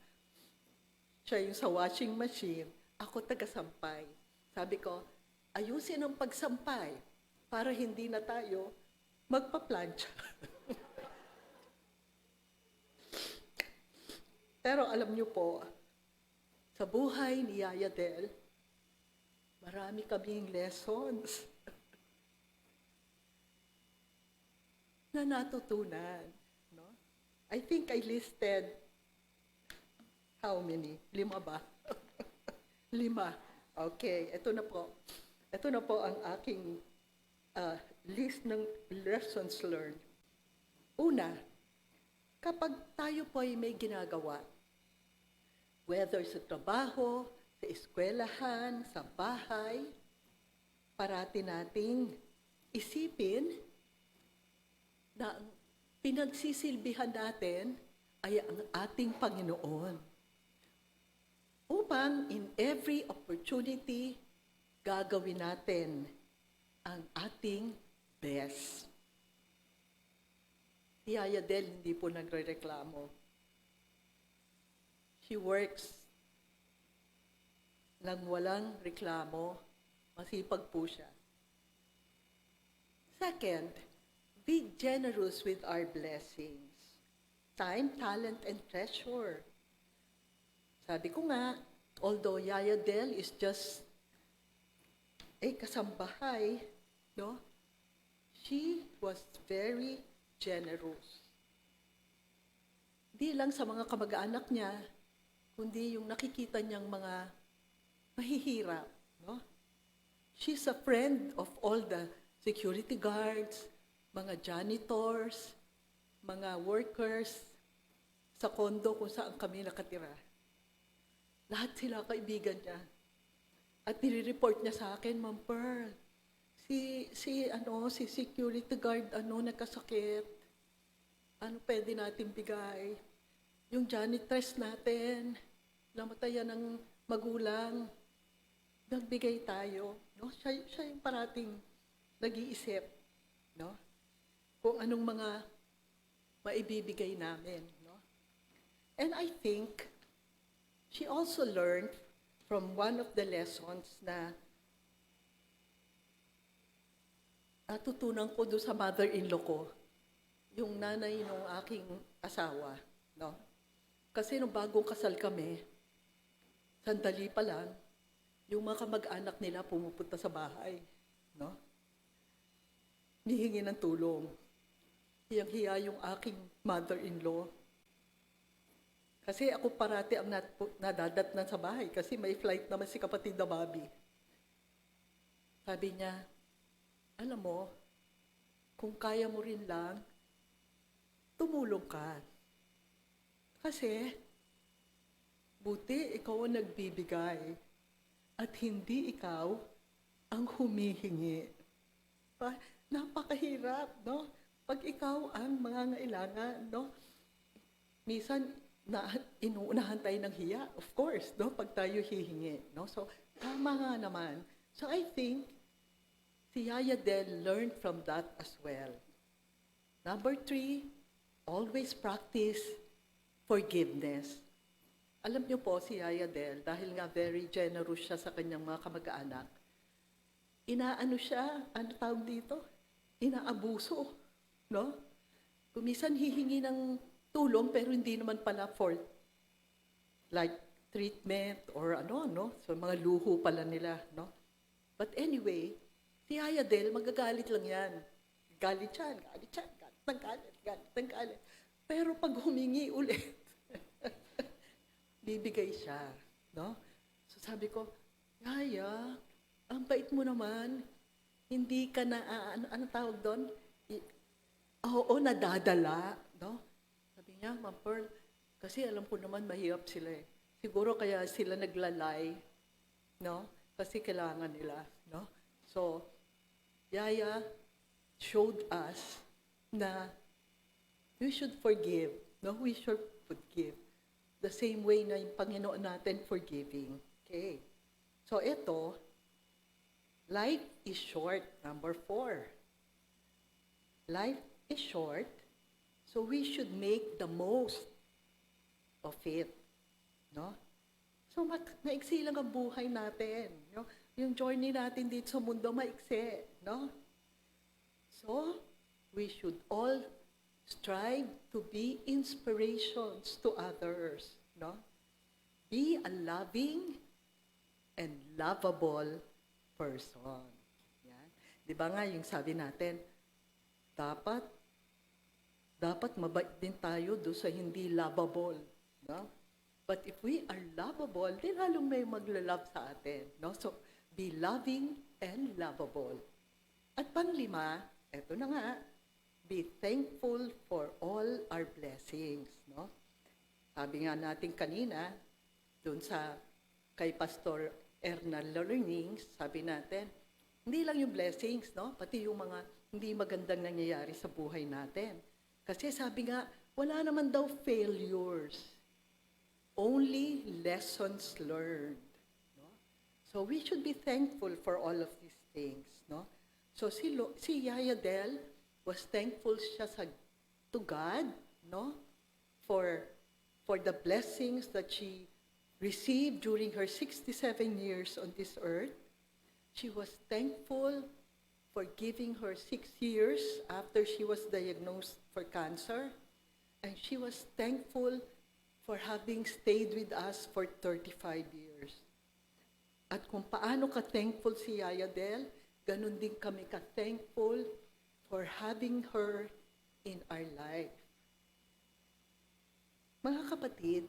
Siya yung sa washing machine, ako taga-sampay. Sabi ko, ayusin ang pagsampay para hindi na tayo magpa-plancha. Pero alam niyo po, sa buhay ni Yaya Del, marami kaming lessons na natutunan. No? I think I listed, how many? 5 ba? 5. Okay, ito na po. Ito na po ang aking list ng lessons learned. Una, kapag tayo po ay may ginagawa, whether sa trabaho, sa eskwelahan, sa bahay, parati nating isipin na ang pinagsisilbihan natin ay ang ating Panginoon. Upang in every opportunity, gagawin natin ang ating best. Si Yaya Del hindi po nagre-reklamo. She works nang walang reklamo, masipag po siya. Second, be generous with our blessings. Time, talent, and treasure. Sabi ko nga, although Yaya Del is just a kasambahay, no? She was very generous. Di lang sa mga kamag-anak niya, kundi yung nakikita niyang mga mahihirap. No? She's a friend of all the security guards, mga janitors, mga workers sa kondo kung saan kami nakatira. Lahat sila kaibigan niya. At nire-report niya sa akin, Ma'am Pearl, si security guard, nagkasakit. Ano pwede natin bigay? Yung janitress natin, namatayan ng magulang, nagbigay tayo. No? Siya yung parating nag-iisip, no? Kung anong mga maibibigay namin. No? And I think she also learned from one of the lessons na natutunan ko doon sa mother-in-law ko, yung nanay ng aking asawa. No? Kasi nung bagong kasal kami, sandali pa lang, yung mga kamag-anak nila pumupunta sa bahay. No? Nihingi ng tulong. Hiyang-hiya yung aking mother-in-law. Kasi ako parati ang nadadatnan sa bahay kasi may flight naman si kapatid na Bobby. Sabi niya, alam mo, kung kaya mo rin lang, tumulong ka. Kasi, buti ikaw ang nagbibigay at hindi ikaw ang humihingi. Napakahirap, no? Pag ikaw ang mangangailangan, no? Minsan, inuunahan tayo ng hiya, of course, no? Pag tayo hihingi, no? So, tama nga naman. So, I think, si Yaya Del learned from that as well. Number 3, always practice forgiveness. Alam niyo po si Yaya Del, dahil nga very generous siya sa kanyang mga kamag-anak, inaano siya, ano tawag dito? Inaabuso, no? Kumisan hihingi ng tulong pero hindi naman pala for like treatment or no? So mga luho pala nila, no? But anyway, si Yaya Del, magagalit lang yan. Galit yan. Galit. Pero pag humingi ulit, bibigay siya, no? So sabi ko, Yaya, ang bait mo naman, hindi ka na, ano tawag doon? Oo, nadadala, no? Sabi niya, Ma'am Pearl, kasi alam ko naman mahirap sila eh. Siguro kaya sila naglalay, no? Kasi kailangan nila, no? So, Yaya showed us na we should forgive, no? We should forgive. The same way na yung Panginoon natin forgiving. Okay. So, ito, life is short, number 4. Life is short, so we should make the most of it. No? So, maiksi lang ang buhay natin. No? Yung journey natin dito sa mundo, maiksi. No? So, we should all strive to be inspirations to others. No? Be a loving and lovable person. Yan. Di ba nga yung sabi natin, dapat mabait din tayo doon sa hindi lovable. No? But if we are lovable, di lalong may maglalove sa atin. No? So, be loving and lovable. At panglima, eto na nga, be thankful for all our blessings. No? Sabi nga natin kanina, doon sa kay Pastor Ernal Learnings, sabi natin, hindi lang yung blessings, no? Pati yung mga hindi magandang nangyayari sa buhay natin. Kasi sabi nga, wala naman daw failures. Only lessons learned. No? So we should be thankful for all of these things. No? So si Yaya Del was thankful siya to God, no? For the blessings that she received during her 67 years on this earth. She was thankful for giving her 6 years after she was diagnosed for cancer. And she was thankful for having stayed with us for 35 years. At kung paano ka-thankful si Yaya Del, ganun din kami ka-thankful for having her in our life. Mga kapatid,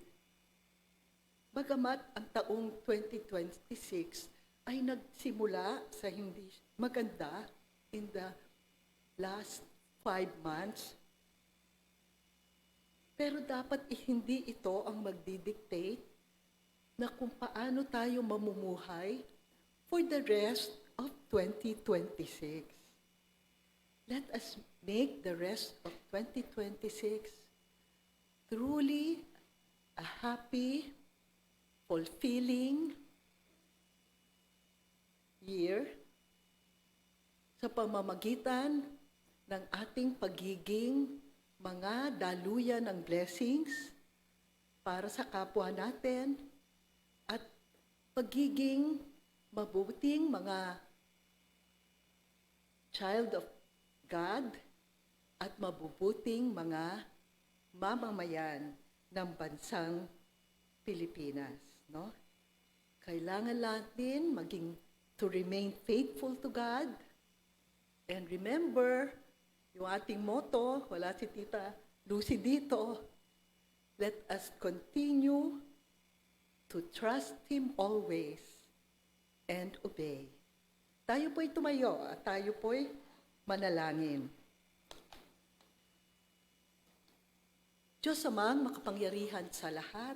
bagamat ang taong 2026 ay nagsimula sa hindi maganda in the last 5 months, pero dapat hindi ito ang magdidictate na kung paano tayo mamumuhay for the rest of 2026. Let us make the rest of 2026 truly a happy, fulfilling year sa pamamagitan ng ating pagiging mga daluyan ng blessings para sa kapwa natin at pagiging mabuting mga child of God at mabubuting mga mamamayan ng bansang Pilipinas, no? Kailangan natin to remain faithful to God. And remember, yung ating motto, wala si Tita Lucy dito, let us continue to trust Him always and obey. Tayo po'y tumayo at tayo po'y manalangin. Diyos Amang makapangyarihan sa lahat,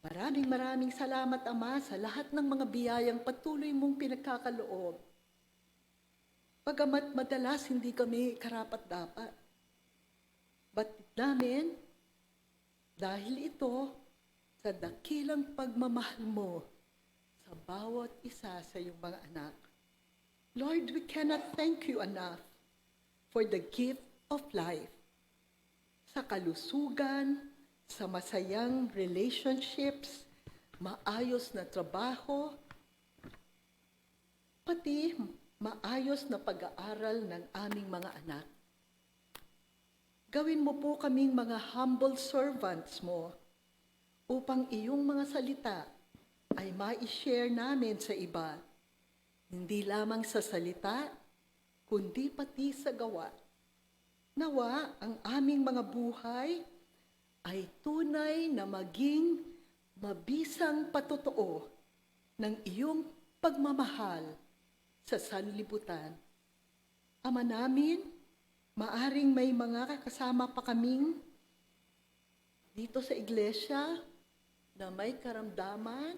maraming salamat, Ama, sa lahat ng mga biyayang patuloy mong pinagkakaloob. Bagamat madalas hindi kami karapat-dapat. Batid namin, dahil ito sa dakilang pagmamahal mo sa bawat isa sa iyong mga anak. Lord, we cannot thank you enough for the gift of life. Sa kalusugan, sa masayang relationships, maayos na trabaho, pati maayos na pag-aaral ng aming mga anak. Gawin mo po kaming mga humble servants mo upang iyong mga salita ay ma-share namin sa iba, hindi lamang sa salita, kundi pati sa gawa. Nawa ang aming mga buhay ay tunay na maging mabisang patotoo ng iyong pagmamahal sa sanlibutan. Ama namin, maaring may mga kasama pa kaming dito sa iglesia na may karamdaman,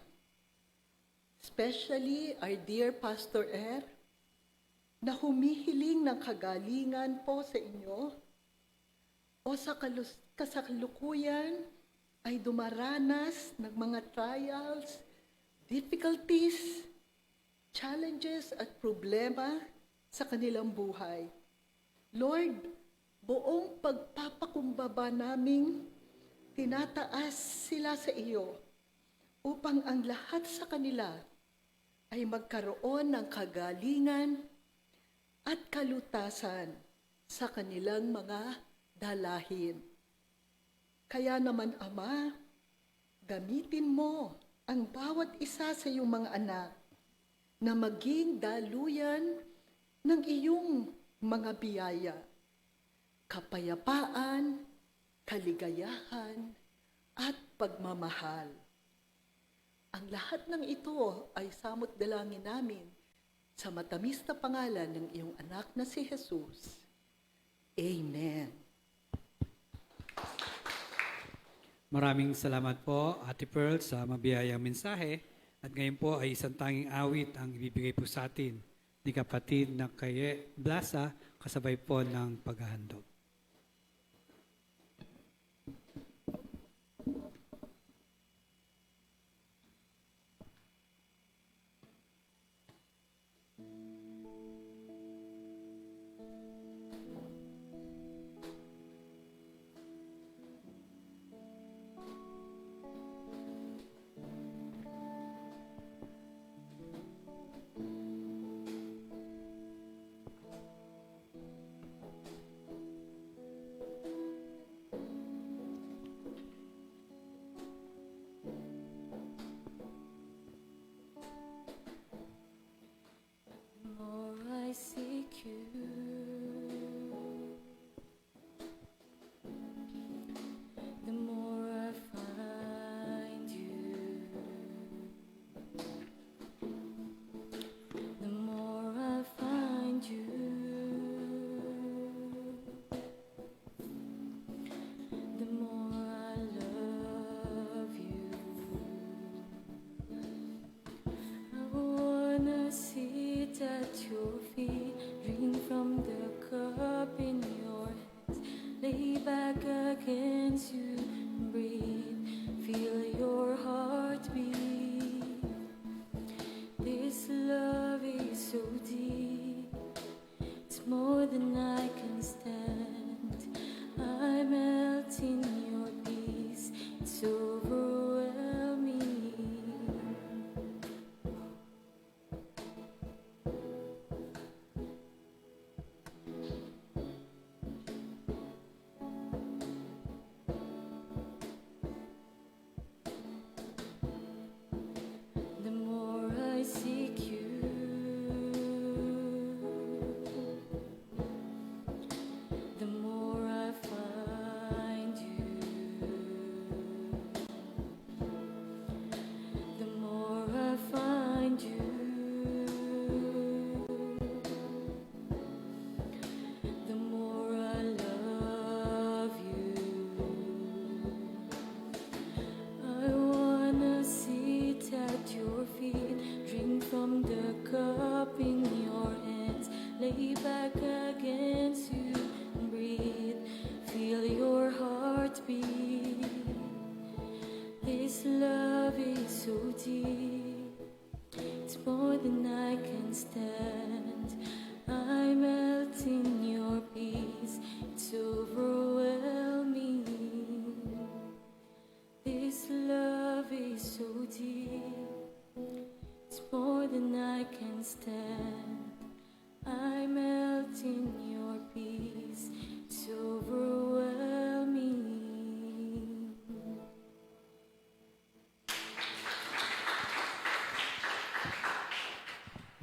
especially our dear Pastor na humihiling ng kagalingan po sa inyo o sa kasalukuyan ay dumaranas ng mga trials, difficulties, challenges at problema sa kanilang buhay. Lord, buong pagpapakumbaba naming tinataas sila sa iyo upang ang lahat sa kanila ay magkaroon ng kagalingan at kalutasan sa kanilang mga dalahin. Kaya naman, Ama, gamitin mo ang bawat isa sa iyong mga anak na maging daluyan ng iyong mga biyaya, kapayapaan, kaligayahan, at pagmamahal. Ang lahat ng ito ay samot dalangin namin sa matamis na pangalan ng iyong anak na si Jesus. Amen. Maraming salamat po, Ate Pearl, sa mabiyayang mensahe. At ngayon po ay isang tanging awit ang ibibigay po sa atin ni kapatid na kay Blasa, kasabay po ng paghahandog.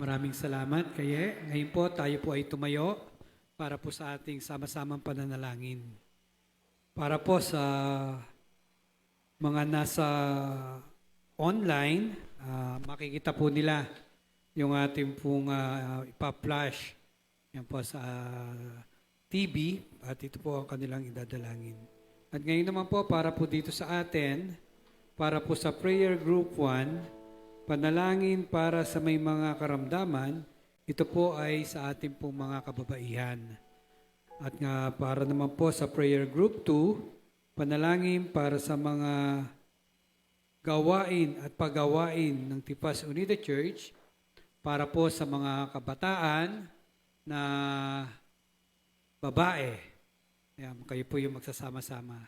Maraming salamat, Kaye. Ngayon po, tayo po ay tumayo para po sa ating sama-samang pananalangin. Para po sa mga nasa online, makikita po nila yung ating pong ipa-flash yan po sa TV at ito po ang kanilang idadalangin. At ngayon naman po, para po dito sa atin, para po sa Prayer Group 1, panalangin para sa may mga karamdaman, ito po ay sa ating pong mga kababaihan. At nga para naman po sa Prayer Group 2, panalangin para sa mga gawain at paggawain ng Tipas Unida Church, para po sa mga kabataan na babae. Ayan, kayo po yung magsasama-sama.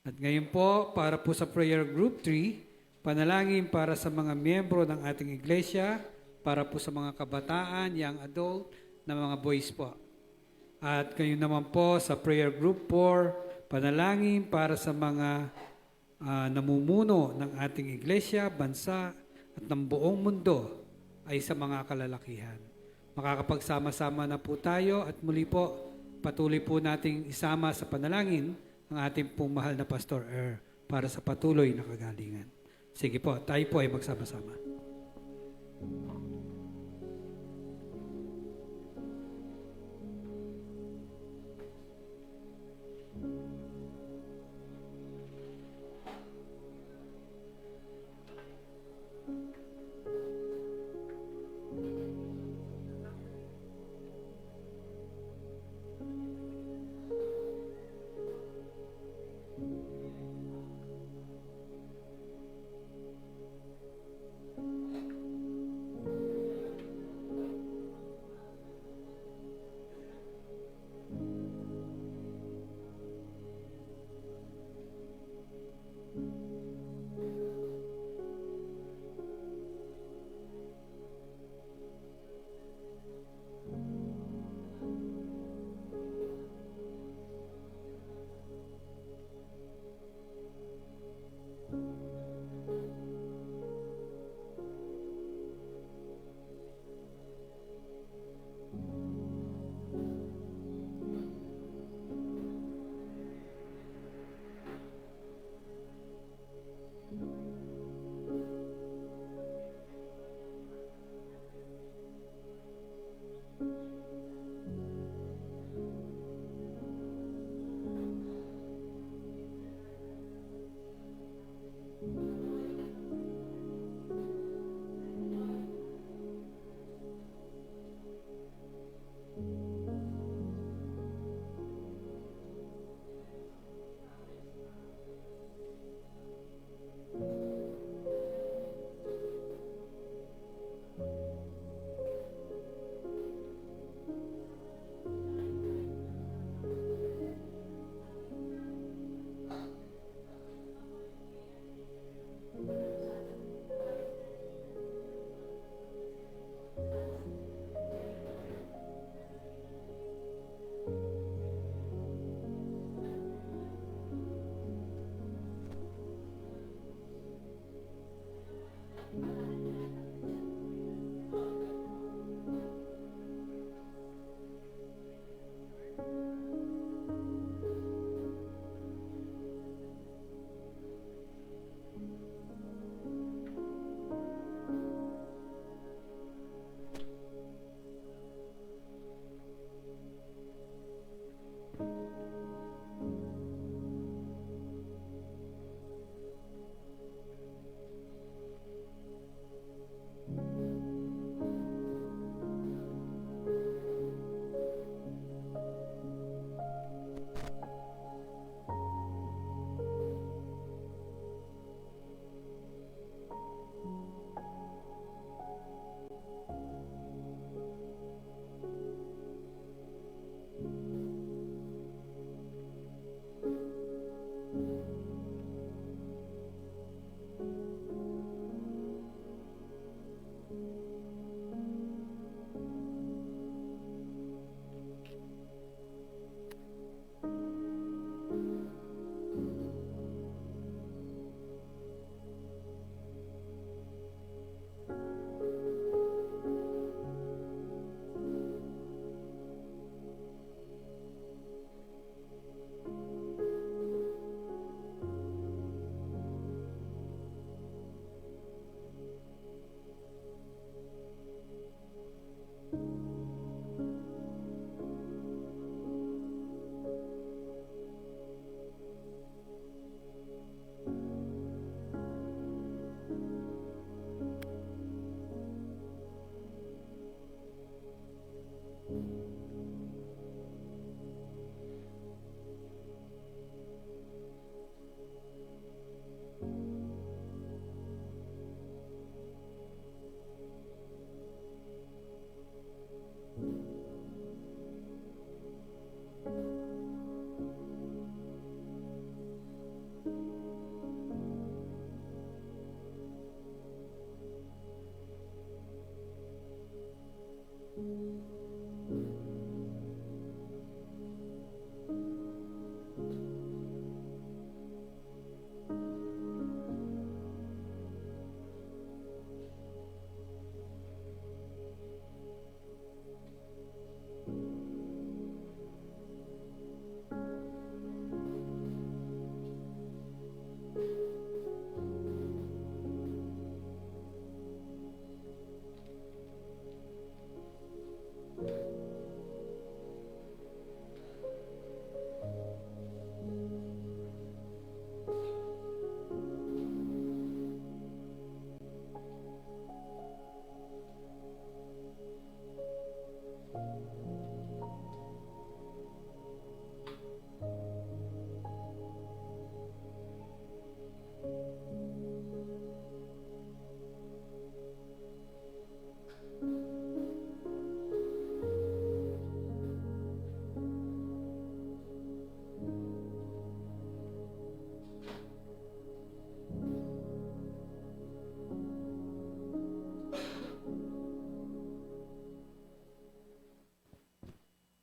At ngayon po, para po sa Prayer Group 3, panalangin para sa mga miyembro ng ating iglesia, para po sa mga kabataan, young adult, na mga boys po. At kayo naman po sa Prayer Group 4, panalangin para sa mga namumuno ng ating iglesia, bansa, at ng buong mundo ay sa mga kalalakihan. Makakapagsama-sama na po tayo at muli po, patuloy po nating isama sa panalangin ang ating pong mahal na Pastor para sa patuloy na kagalingan. Sige po, tayo po ay magsama-sama.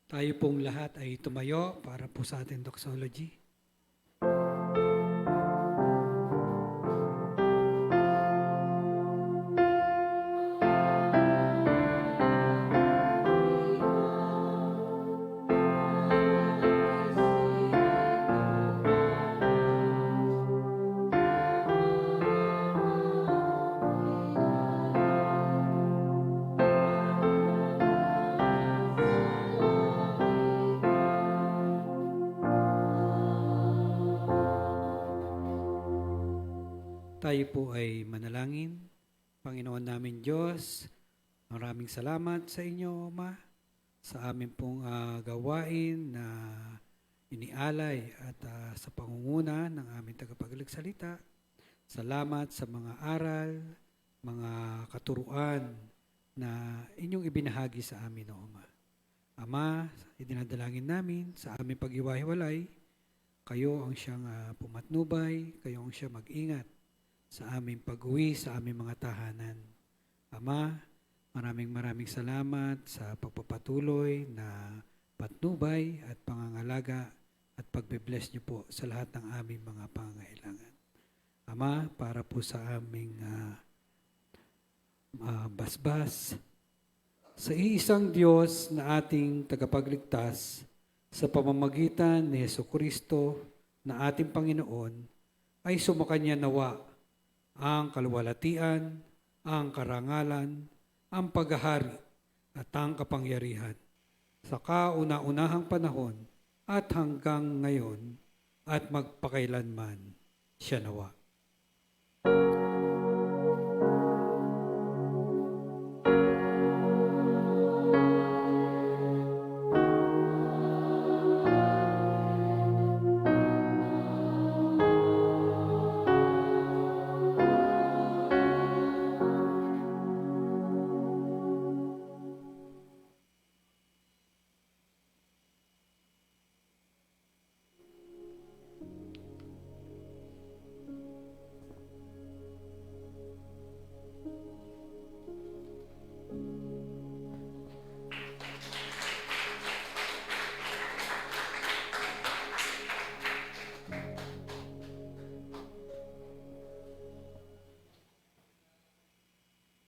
Tayo pong lahat ay tumayo para po sa ating doxology. Tayo po ay manalangin. Panginoon namin Diyos, maraming salamat sa inyo, Ama, sa amin pong gawain na inialay at sa pangunguna ng aming tagapagsalita. Salamat sa mga aral, mga katuruan na inyong ibinahagi sa amin, O Ama. Ama, idinadalangin namin sa aming pag-iwahiwalay, kayo ang siyang pumatnubay, kayo ang siyang mag-ingat sa aming pag-uwi, sa aming mga tahanan. Ama, maraming salamat sa pagpapatuloy na patnubay at pangangalaga at pagbe-bless niyo po sa lahat ng aming mga pangangailangan. Ama, para po sa aming basbas, sa iisang Diyos na ating tagapagligtas, sa pamamagitan ni Jesucristo na ating Panginoon, ay sumakanya nawa ang kaluwalhatian, ang karangalan, ang paghahari at ang kapangyarihan sa kauna-unahang panahon at hanggang ngayon at magpakailanman siya nawa.